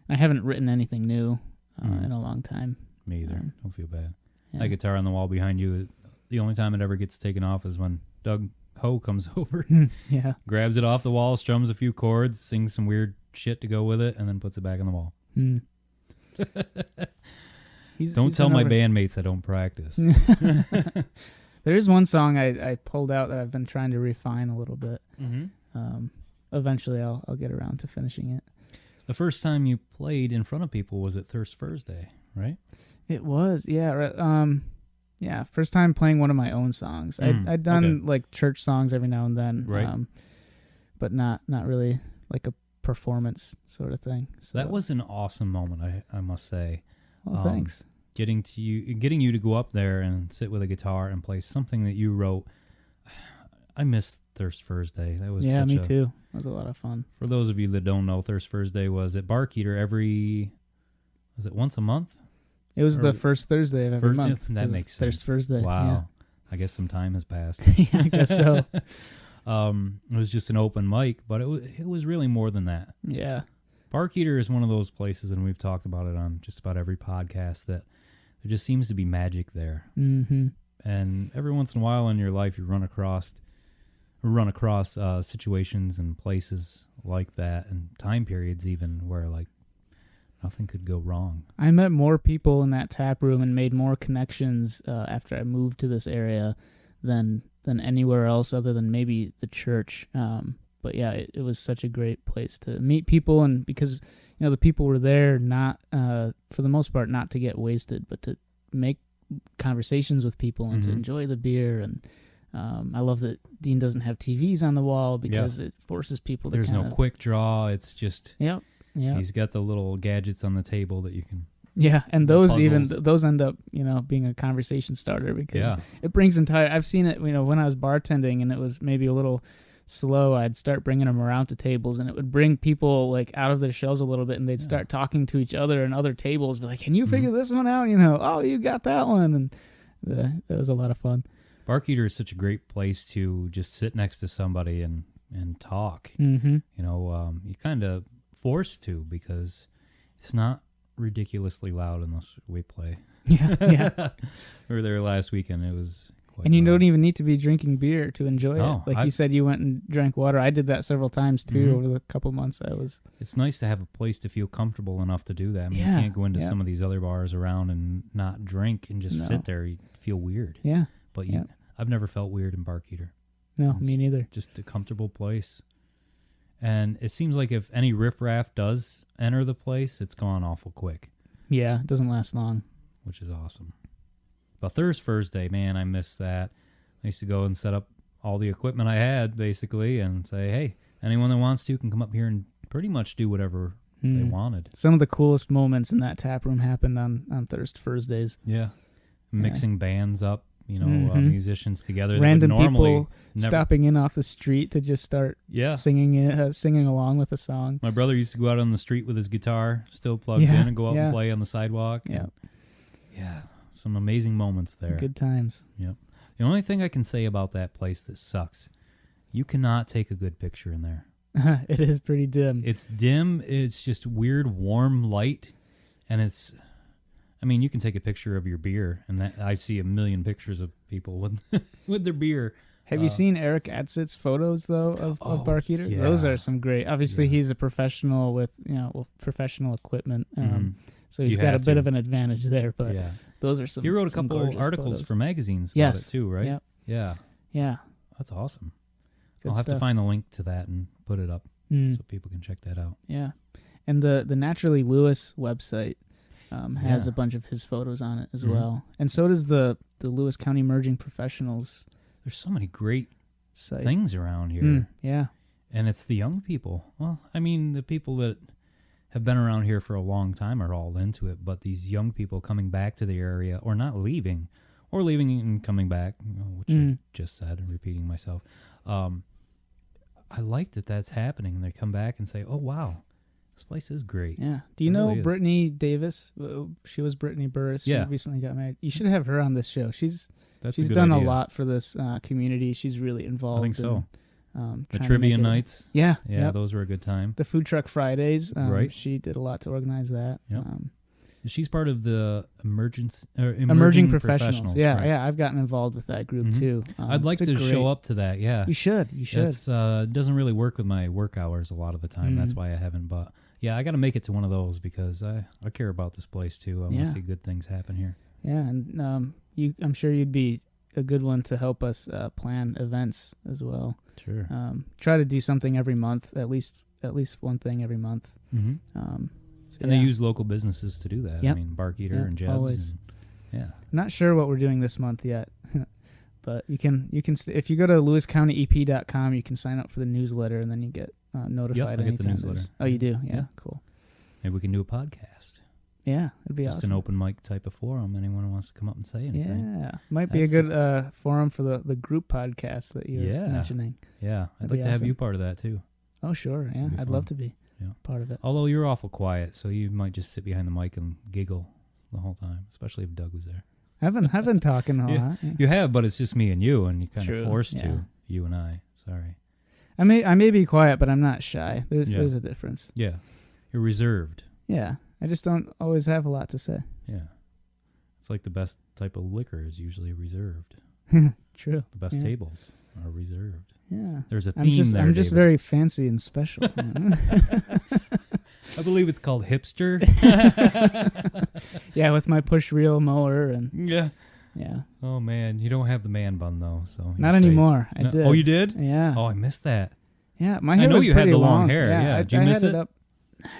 I haven't written anything new in a long time. Me either. Don't feel bad. Yeah. That guitar on the wall behind you, the only time it ever gets taken off is when Doug Ho comes over, Yeah. grabs it off the wall, strums a few chords, sings some weird shit to go with it, and then puts it back on the wall. Don't tell my bandmates I don't practice. There is one song I pulled out that I've been trying to refine a little bit. Eventually I'll get around to finishing it. The first time you played in front of people was at Thirst Thursday, right? It was, yeah. Yeah, first time playing one of my own songs. I'd done like church songs every now and then, right? But not really like a performance sort of thing. So that was an awesome moment, I must say. Well, thanks. Getting you to go up there and sit with a guitar and play something that you wrote. I miss Thirst Thursday. That was me too. It was a lot of fun. For those of you that don't know, Thirst Thursday was at Barkeeter was it once a month? It was the first Thursday of every month. That makes sense. Thirst Thursday. Wow. Yeah. I guess some time has passed. Yeah, I guess so. It was just an open mic, but it was really more than that. Yeah. Barkeeter is one of those places, and we've talked about it on just about every podcast, that there just seems to be magic there. Mm-hmm. And every once in a while in your life, you run across situations and places like that, and time periods even, where like nothing could go wrong. I met more people in that tap room and made more connections after I moved to this area than anywhere else other than maybe the church. But yeah, it was such a great place to meet people, and because the people were there not for the most part not to get wasted, but to make conversations with people and to enjoy the beer. And I love that Dean doesn't have TVs on the wall because it forces people to. There's no quick draw. It's just yeah. He's got the little gadgets on the table that you can. Yeah, and those puzzles. end up being a conversation starter because it brings entire. I've seen it when I was bartending and it was maybe a little slow. I'd start bringing them around to tables and it would bring people like out of their shells a little bit and they'd start talking to each other and other tables. Be like, can you figure this one out? Oh, you got that one, and that was a lot of fun. Barkeeter is such a great place to just sit next to somebody and talk. Mm-hmm. You kind of forced to because it's not ridiculously loud unless we play. Yeah. We were there last weekend. It was quite and you loud. don't even need to be drinking beer to enjoy it. Like you said, you went and drank water. I did that several times too over the couple months I was. It's nice to have a place to feel comfortable enough to do that. I mean, you can't go into some of these other bars around and not drink and just sit there. You feel weird. Yeah. But I've never felt weird in Barkeeter. No, me neither. Just a comfortable place. And it seems like if any riffraff does enter the place, it's gone awful quick. Yeah, it doesn't last long. Which is awesome. But Thursday, man, I miss that. I used to go and set up all the equipment I had, basically, and say, hey, anyone that wants to can come up here and pretty much do whatever they wanted. Some of the coolest moments in that tap room happened on Thursdays. Yeah. Mixing bands up. Musicians together. Random that would normally people stopping in off the street to just start singing along with a song. My brother used to go out on the street with his guitar still plugged in and go out and play on the sidewalk. Yeah. Yeah, some amazing moments there. Good times. Yep. The only thing I can say about that place that sucks, you cannot take a good picture in there. It is pretty dim. It's dim. It's just weird, warm light, and it's... I mean, you can take a picture of your beer, and I see a million pictures of people with their beer. Have you seen Eric Adsit's photos though of Barkeeter? Yeah. Those are some great. Obviously, he's a professional with professional equipment, so he's got a bit of an advantage there. But those are some. He wrote a couple articles for magazines about it too, right? Yep. Yeah. That's awesome. Good I'll have stuff. to find the link to that and put it up so people can check that out. Yeah, and the Naturally Lewis website. Has a bunch of his photos on it as well. And so does the Lewis County Merging Professionals. There's so many great site. Things around here. Yeah. And it's the young people. Well, I mean, the people that have been around here for a long time are all into it, but these young people coming back to the area, or not leaving, or leaving and coming back, which I just said, and repeating myself. I like that that's happening. They come back and say, oh, wow, This place is great. Yeah. Do you It know really is. Brittany Davis? She was Brittany Burris. She Yeah. recently got married. You should have her on this show. She's That's she's a good done idea. a lot for this community. She's really involved. I think so. In, The trying to trivia make it- nights. Yeah. Yeah, Yep. those were a good time. The Food Truck Fridays. Right. She did a lot to organize that. Yep. She's part of the emerging Emerging professionals. Yeah, right. yeah. I've gotten involved with that group Mhm. too. I'd like it's to a great- show up to that. Yeah, You should. You should. It's doesn't really work with my work hours a lot of the time. That's Mhm. why I haven't. But yeah, I got to make it to one of those because I care about this place too. I want Yeah. to see good things happen here. Yeah, and I'm sure you'd be a good one to help us plan events as well. Sure. Try to do something every month, at least one thing every month. Mm-hmm. So And they use local businesses to do that. Yep. I mean, Bark Eater Yep, and Jeb's. always. And, yeah. I'm not sure what we're doing this month yet, but you can if you go to lewiscountyep.com, you can sign up for the newsletter, and then you get notified I get the anytime. newsletter. there's- Oh, you do? Yeah, Yeah. cool. Maybe we can do a podcast. Yeah, it'd be Just awesome. an open mic type of forum. Anyone who wants to come up and say anything. Yeah, might be a That's- good forum for the group podcast that you're Yeah. mentioning. Yeah. I'd That'd like be to have awesome. you part of that too. Oh, sure. Yeah, That'd be I'd love fun. to be Yeah. part of it. Although you're awful quiet, so you might just sit behind the mic and giggle the whole time, especially if Doug was there. I've been talking a Yeah. lot. Yeah. You have, but it's just me and you, and you kind True, of forced yeah. to. You and I. Sorry. I may be quiet, but I'm not shy. There's Yeah. a difference. Yeah. You're reserved. Yeah, I just don't always have a lot to say. Yeah. It's like the best type of liquor is usually reserved. True. The best Yeah. tables are reserved. Yeah. There's a theme I'm just there. David. very fancy and special. I believe it's called hipster. Yeah, with my push reel mower and Yeah. yeah. Oh man, you don't have the man bun though, so you're Not safe. anymore. I No- did. Oh, you did? Yeah. Oh, I missed that. Yeah, my I hair know was you had pretty the long hair, Yeah, yeah. I, Did you I miss had it? up.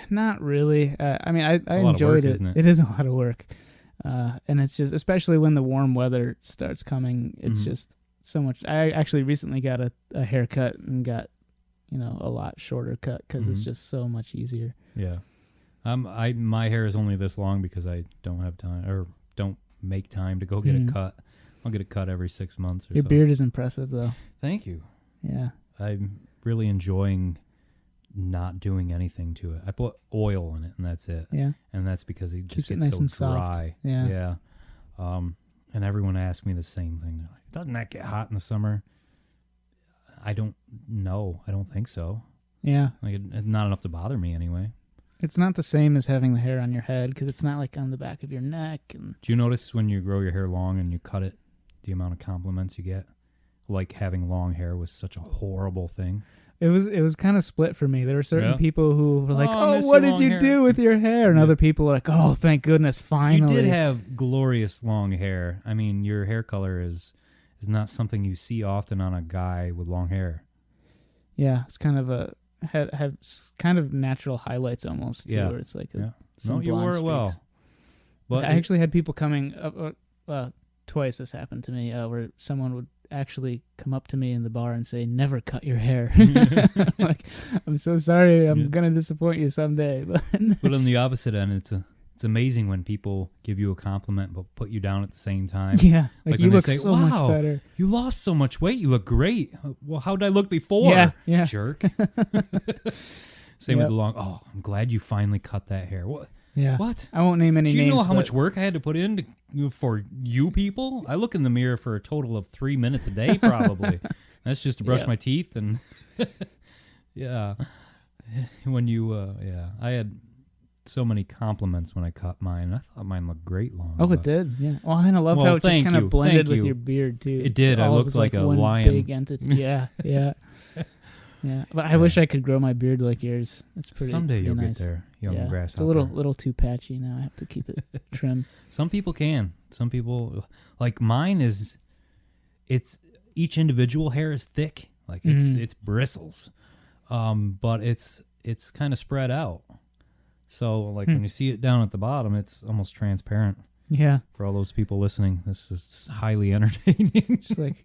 Not really. I mean, I a lot of enjoyed work, it. isn't it? It is a lot of work, and it's just especially when the warm weather starts coming. It's Mhm. just so much. I actually recently got a haircut and got a lot shorter cut because it's Mhm. just so much easier. Yeah. My hair is only this long because I don't have time or don't make time to go get Mhm. it cut. I'll get it cut every 6 months or Your so. beard is impressive, though. Thank you. Yeah. I'm really enjoying not doing anything to it. I put oil in it and that's it. Yeah. And that's because it just Keeps it gets nice so and soft. dry. Yeah. Yeah. And everyone asks me the same thing. They're like, doesn't that get hot in the summer? I don't know. I don't think so. Yeah. Like not enough to bother me anyway. It's not the same as having the hair on your head because it's not like on the back of your neck. And Do you notice when you grow your hair long and you cut it, the amount of compliments you get? Like having long hair was such a horrible thing. it was kind of split for me. There were certain Yeah? people who were like, Oh, I "Oh, miss what your did long you hair." do with your hair?" And Yeah. other people are like, "Oh, thank goodness, finally." You did have glorious long hair. I mean, your hair color is not something you see often on a guy with long hair. Yeah, it's kind of have kind of natural highlights almost too, Yeah. where it's like Yeah. some No, you blonde wore it well. streaks. But I actually had people coming up. Twice this happened to me, where someone would actually come up to me in the bar and say, "Never cut your hair." Like, I'm so sorry, I'm Yeah. gonna disappoint you someday. But but on the opposite end, it's amazing when people give you a compliment but put you down at the same time. yeah, like Like you when they look say, so "Wow, much better. You lost so much weight. You look great." Well, how did I look before? Yeah. Jerk. Same with Yep. the long. Oh, I'm glad you finally cut that hair. What? Yeah. What? I won't name any Do you names. know how but much work I had to put in for you people? I look in the mirror for a total of 3 minutes a day, probably. That's just to brush Yeah. my teeth and yeah. When you I had so many compliments when I cut mine. I thought mine looked great long. Oh, but it did. Yeah. Well, and I loved Well, how it just thank kind you. of blended Thank with you. your beard too. It did. So I all looked was like a one lion. big entity. Yeah. Yeah. Yeah. But I wish I could grow my beard like yours. It's pretty. Someday pretty you'll nice. get there, young Yeah. grasshopper. It's a little too patchy now. I have to keep it trim. Some people can. Some people like mine is. It's each individual hair is thick, like it's bristles, but it's kind of spread out. So like when you see it down at the bottom, it's almost transparent. Yeah. For all those people listening, this is highly entertaining. Just like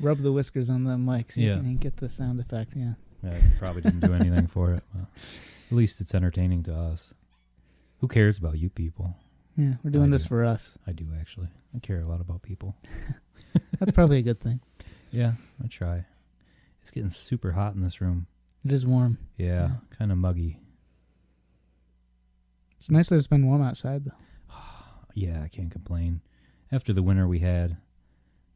rub the whiskers on the mic so Yeah. you can get the sound effect. Yeah. Yeah, probably didn't do anything for it. But at least it's entertaining to us. Who cares about you people? Yeah. We're doing I this do. for us. I do actually. I care a lot about people. That's probably a good thing. Yeah, I try. It's getting super hot in this room. It is warm. Yeah, kind of muggy. It's nice that it's been warm outside, though. Yeah, I can't complain. After the winter we had,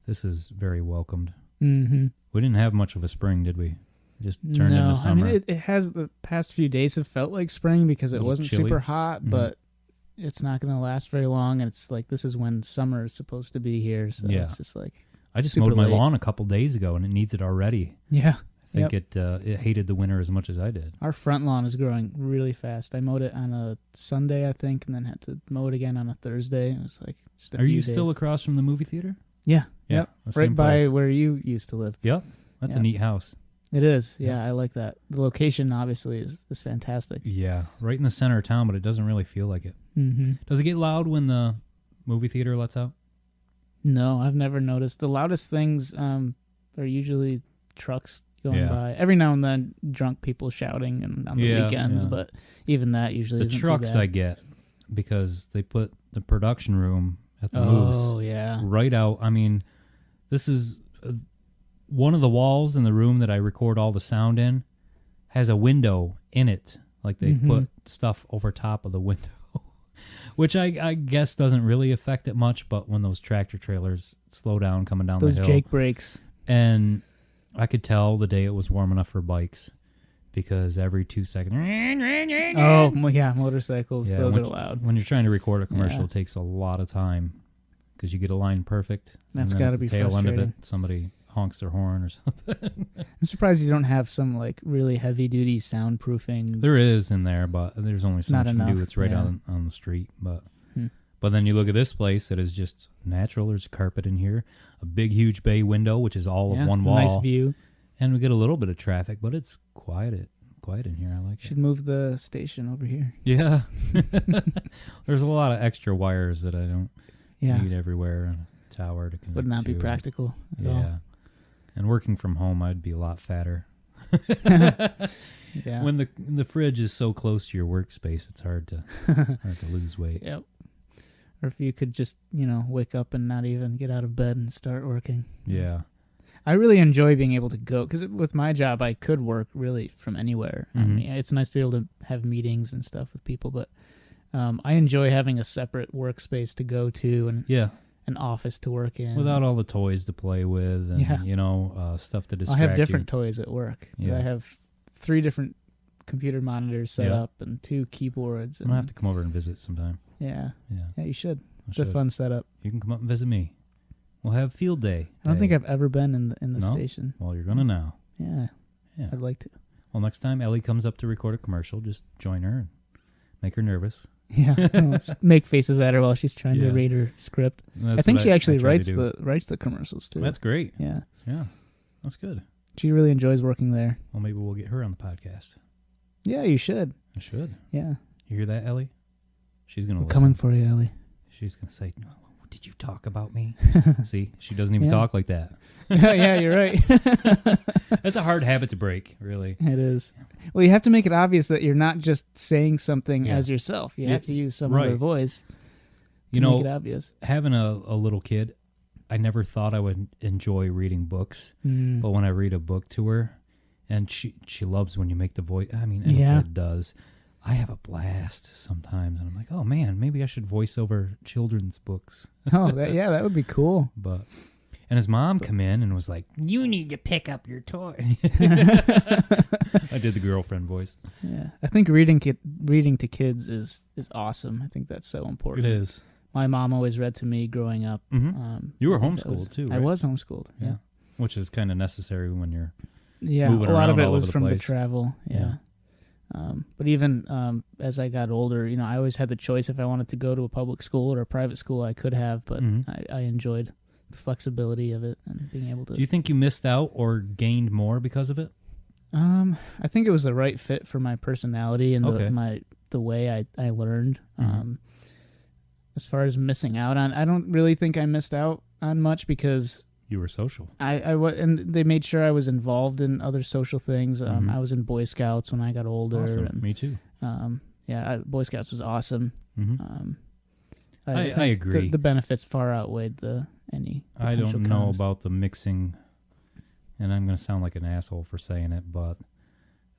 this is very welcomed. Mm-hmm. We didn't have much of a spring, did we? Just turned into summer. I mean, it has the past few days have felt like spring because it wasn't chilly. super hot, but it's not going to last very long. And it's like this is when summer is supposed to be here, so it's just like I just super mowed my late. lawn a couple days ago, and it needs it already. Yeah, I think it hated the winter as much as I did. Our front lawn is growing really fast. I mowed it on a Sunday, I think, and then had to mow it again on a Thursday. It was like just a Are few you days. still across from the movie theater? Yeah. Yeah, Yep. the Right same by place. where you used to live. Yep. That's a Yep. neat house. It is. Yeah. Yeah, I like that. The location obviously is fantastic. Yeah, right in the center of town, but it doesn't really feel like it. Mm-hmm. Does it get loud when the movie theater lets out? No, I've never noticed. The loudest things are usually trucks going Yeah. by. Every now and then, drunk people shouting and on the Yeah, weekends, yeah. but even that usually The isn't trucks too bad. I get because they put the production room at the Moose Oh, yeah. right out. I mean, this is one of the walls in the room that I record all the sound in has a window in it. Like they put stuff over top of the window, which I guess doesn't really affect it much. But when those tractor trailers slow down coming down Those the hill, Jake brakes. and I could tell the day it was warm enough for bikes because every 2 seconds. Oh, yeah, motorcycles. Yeah, those when- are loud. When you're trying to record a commercial, Yeah. it takes a lot of time because you get a line perfect. That's and then gotta at the be tail end of frustrating. it, somebody honks their horn or something. I'm surprised you don't have some like really heavy duty soundproofing. There is in there, but there's only so Not much you can do. enough, It's right yeah. on the street. But Hmm. but then you look at this place that is just natural. There's carpet in here, a big, huge bay window, which is all Yeah, of one wall. Nice view. And we get a little bit of traffic, but it's quiet in here. I like Should it. move the station over here. Yeah. There's a lot of extra wires that I don't Yeah. need everywhere and a tower to connect Would not be to. practical at Yeah. all. And working from home, I'd be a lot fatter. Yeah. When the fridge is so close to your workspace, it's hard to lose weight. Yep. Or if you could just, wake up and not even get out of bed and start working. Yeah. I really enjoy being able to go because with my job, I could work really from anywhere. I Mhm. mean, it's nice to be able to have meetings and stuff with people, but I enjoy having a separate workspace to go to and Yeah. an office to work in. Without all the toys to play with and, Yeah. stuff to I distract have different you. toys at work. Yeah. I have 3 different computer monitors set Yeah. up and 2 keyboards. I'm going to have to come over and visit sometime. Yeah. Yeah. Yeah, you should. I It's a should. fun setup. You can come up and visit me. We'll have field day. I don't think I've ever been in the No? station. Well, you're going to now. Yeah. Yeah. I'd like to. Well, next time Ellie comes up to record a commercial, just join her and make her nervous. Yeah. Let's make faces at her while she's trying Yeah. to read her script. That's I think what she actually try to writes do. the commercials too. That's great. Yeah. Yeah. That's good. She really enjoys working there. Well, maybe we'll get her on the podcast. Yeah, you should. I should. Yeah. You hear that, Ellie? She's going to We're listen. coming for you, Ellie. She's going to say, "No, did you talk about me?" See, she doesn't even Yeah. talk like that. Yeah, you're right. That's a hard habit to break, really. It is. Well, you have to make it obvious that you're not just saying something Yeah. as yourself. You Yeah, have to use some right. other voice You to make it know, obvious. having a little kid, I never thought I would enjoy reading books. Mm. But when I read a book to her, and she loves when you make the voice. I mean, any Yeah. kid does. I have a blast sometimes, and I'm like, oh man, maybe I should voice over children's books. Oh, that would be cool. But and his mom come in and was like, "You need to pick up your toy." I did the girlfriend voice. Yeah, I think reading to kids is awesome. I think that's so important. It is. My mom always read to me growing up. Mhm. You were I think that homeschooled too, I right? was homeschooled. Yeah. Which is kind of necessary when you're. Yeah, Moving a lot of around it all was over the from the place. travel. Yeah. Yeah. But even as I got older, I always had the choice if I wanted to go to a public school or a private school. I could have, but Mhm. I enjoyed the flexibility of it and being able to. Do you think you missed out or gained more because of it? I think it was the right fit for my personality and Okay. the way I learned. Mhm. As far as missing out on, I don't really think I missed out on much because You were social. and they made sure I was involved in other social things. Mhm. I was in Boy Scouts when I got older. Awesome. And, Me too. Boy Scouts was awesome. Hmm. I I think agree. The benefits far outweighed any I potential don't know cons. about the mixing, and I'm going to sound like an asshole for saying it, but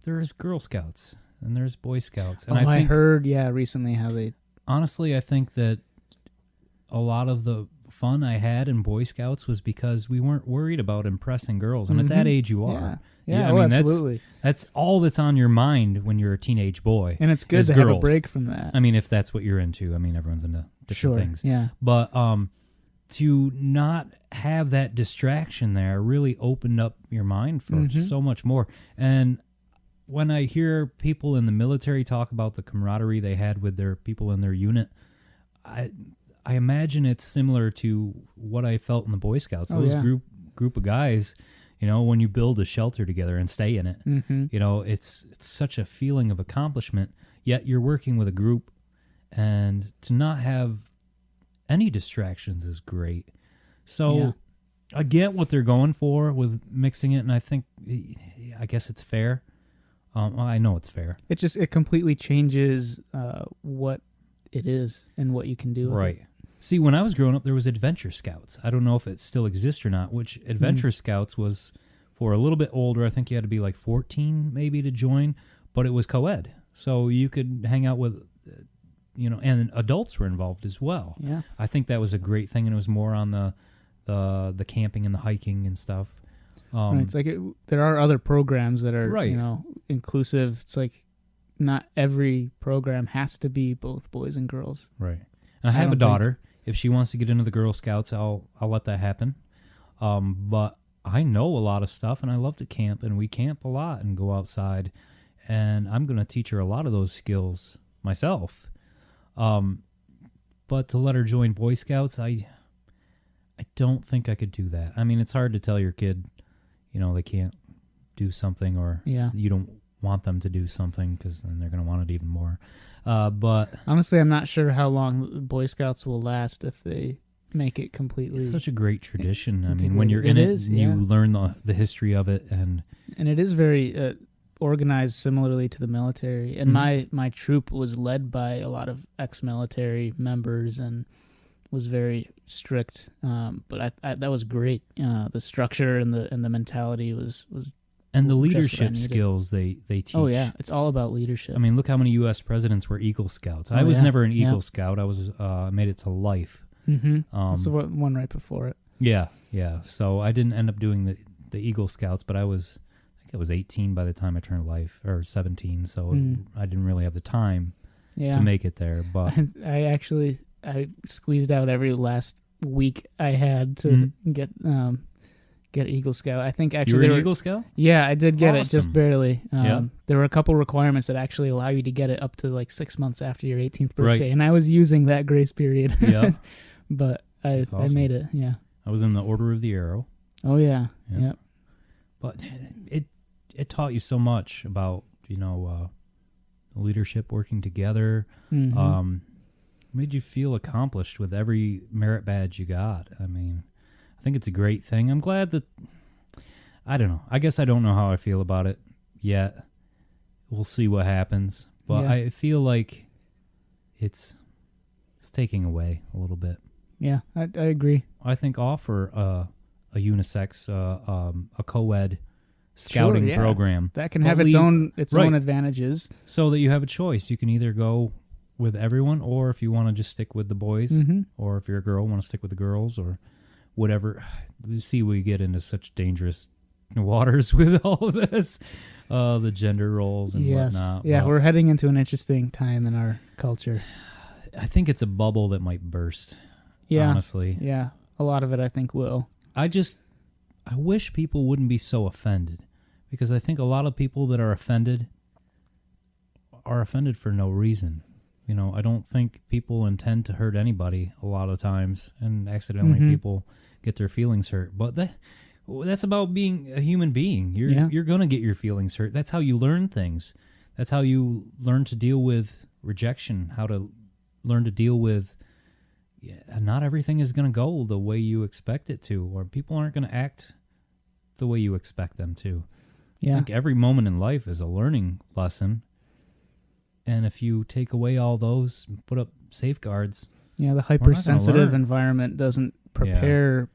there is Girl Scouts. and there's Boy Scouts. And I heard, recently how they... Honestly, I think that a lot of the fun I had in Boy Scouts was because we weren't worried about impressing girls. And at that age, you are. Yeah, I mean, absolutely. That's all that's on your mind when you're a teenage boy. And it's good to have a break from that. I mean, if that's what you're into. I mean, everyone's into different things. Yeah. But to not have that distraction there really opened up your mind for so much more. And when I hear people in the military talk about the camaraderie they had with their people in their unit, I imagine it's similar to what I felt in the Boy Scouts. Those group of guys, you know, when you build a shelter together and stay in it, you know, it's such a feeling of accomplishment, yet you're working with a group, and to not have any distractions is great. So I get what they're going for with mixing it, and I guess it's fair. I know it's fair. It completely changes what it is and what you can do with it. See, when I was growing up, there was Adventure Scouts. I don't know if it still exists or not, which Adventure Scouts was for a little bit older. I think you had to be like 14 maybe to join, but it was co-ed. So you could hang out with, and adults were involved as well. Yeah. I think that was a great thing, and it was more on the camping and the hiking and stuff. Right. It's like there are other programs that are, inclusive. It's like not every program has to be both boys and girls. Right. And I have a daughter. If she wants to get into the Girl Scouts, I'll let that happen. But I know a lot of stuff, and I love to camp, and we camp a lot and go outside. And I'm going to teach her a lot of those skills myself. But to let her join Boy Scouts, I don't think I could do that. I mean, it's hard to tell your kid, they can't do something, or you don't want them to do something, because then they're going to want it even more. But honestly, I'm not sure how long Boy Scouts will last if they make it completely. It's such a great tradition. I mean, when you're in it, you learn the history of it, and it is very organized similarly to the military. And my troop was led by a lot of ex-military members and was very strict. But that was great. The structure and the mentality was. And the leadership skills they teach. Oh, yeah. It's all about leadership. I mean, look how many U.S. presidents were Eagle Scouts. I was never an Eagle Scout. I was made it to life. That's the one right before it. Yeah. So I didn't end up doing the Eagle Scouts, but I think I was 18 by the time I turned life, or 17, so I didn't really have the time to make it there. But I squeezed out every last week I had to get Eagle Scout. I think actually you were an Eagle Scout? Yeah, I did get it, Awesome. just barely. There were a couple requirements that actually allow you to get it up to like 6 months after your 18th birthday, and I was using that grace period. Yeah, but I made it. Yeah, I was in the Order of the Arrow. Oh yeah, yep. But it taught you so much about leadership, working together. Made you feel accomplished with every merit badge you got. I mean, I think it's a great thing. I'm glad that, I don't know. I guess I don't know how I feel about it yet. We'll see what happens. But I feel like it's taking away a little bit. Yeah, I agree. I think offer a unisex, a co-ed scouting program. That can have its own advantages. So that you have a choice. You can either go with everyone, or if you want to just stick with the boys, or if you're a girl, want to stick with the girls, or whatever. We see we get into such dangerous waters with all of this, the gender roles and whatnot. Yeah, we're heading into an interesting time in our culture. I think it's a bubble that might burst. Yeah, honestly. Yeah, a lot of it I think will. I wish people wouldn't be so offended, because I think a lot of people that are offended for no reason. I don't think people intend to hurt anybody a lot of times, and accidentally people get their feelings hurt. But that's about being a human being. You're going to get your feelings hurt. That's how you learn things. That's how you learn to deal with rejection, how to learn to deal with not everything is going to go the way you expect it to, or people aren't going to act the way you expect them to. I think every moment in life is a learning lesson. And if you take away all those, put up safeguards. Yeah, the hypersensitive environment doesn't prepare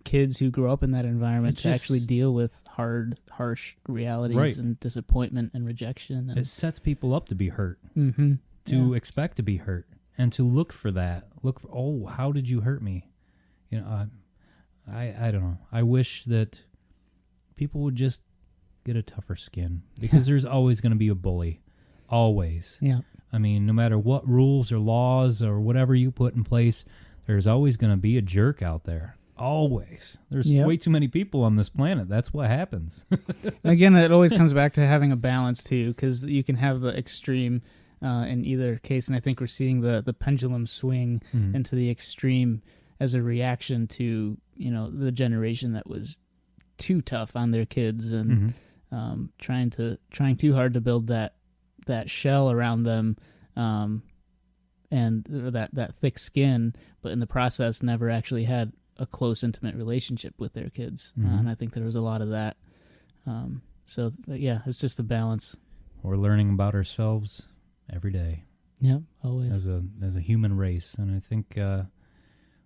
kids who grow up in that environment to actually deal with hard, harsh realities Right. and disappointment and rejection. And, It sets people up to be hurt, mm-hmm. to expect to be hurt, and to look for that. Look for, oh, how did you hurt me? You know, I don't know. I wish that people would just get a tougher skin, because there's always going to be a bully. Always. Yeah. I mean, no matter what rules or laws or whatever you put in place, there's always going to be a jerk out there. Always. There's way too many people on this planet. That's what happens. Again, it always comes back to having a balance too, because you can have the extreme in either case, and I think we're seeing the pendulum swing into the extreme as a reaction to, you know, the generation that was too tough on their kids and trying too hard to build that shell around them, and that thick skin, but in the process never actually had a close, intimate relationship with their kids. And I think there was a lot of that. So yeah, it's just a balance. We're learning about ourselves every day. Yep, always. As a human race, and I think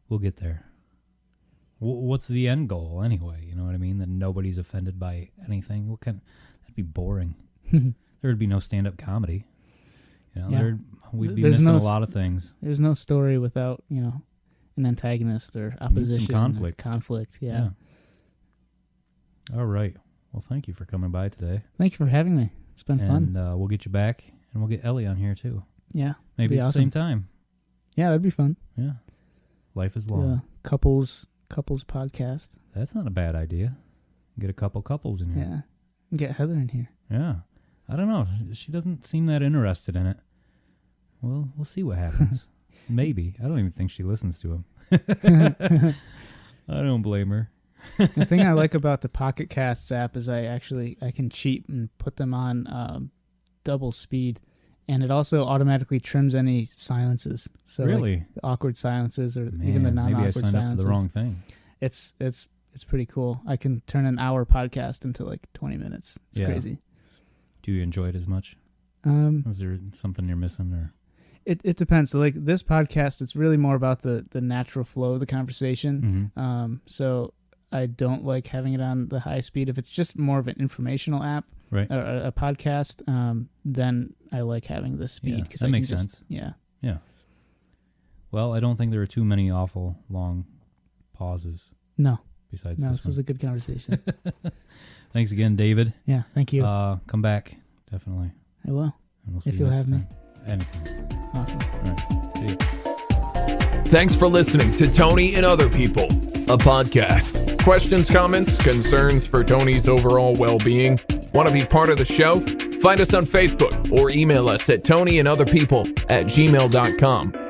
we'll get there. What's the end goal anyway? You know what I mean? That nobody's offended by anything. That'd be boring. There would be no stand-up comedy. You know, we'd be missing a lot of things. There's no story without, you know, an antagonist or opposition. Some conflict, yeah. All right. Well, thank you for coming by today. Thank you for having me. It's been fun. And we'll get you back, and we'll get Ellie on here too. Yeah. Maybe at the same time. Yeah, that'd be fun. Yeah. Life is long. Couples podcast. That's not a bad idea. Get a couple couples in here. Yeah. Get Heather in here. Yeah. I don't know. She doesn't seem that interested in it. Well, we'll see what happens. Maybe. I don't even think she listens to him. I don't blame her. The thing I like about the Pocket Casts app is I can cheat and put them on double speed, and it also automatically trims any silences. So really? Like the awkward silences or even the non-awkward silences. Maybe I signed up for the wrong thing. It's pretty cool. I can turn an hour podcast into like 20 minutes. It's crazy. Do you enjoy it as much? Is there something you're missing, or? It depends. So like this podcast, it's really more about the natural flow of the conversation. So I don't like having it on the high speed. If it's just more of an informational app, right, or a podcast, then I like having the speed. Yeah, that makes sense. Yeah. Well, I don't think there are too many awful long pauses. No. Besides this was a good conversation. Thanks again, David. Yeah, thank you. Come back, definitely. I will. And we'll see if you you'll next have time. Anytime. Awesome. All right. See you. Thanks for listening to Tony and Other People, a podcast. Questions, comments, concerns for Tony's overall well-being? Want to be part of the show? Find us on Facebook or email us at tonyandotherpeople@gmail.com.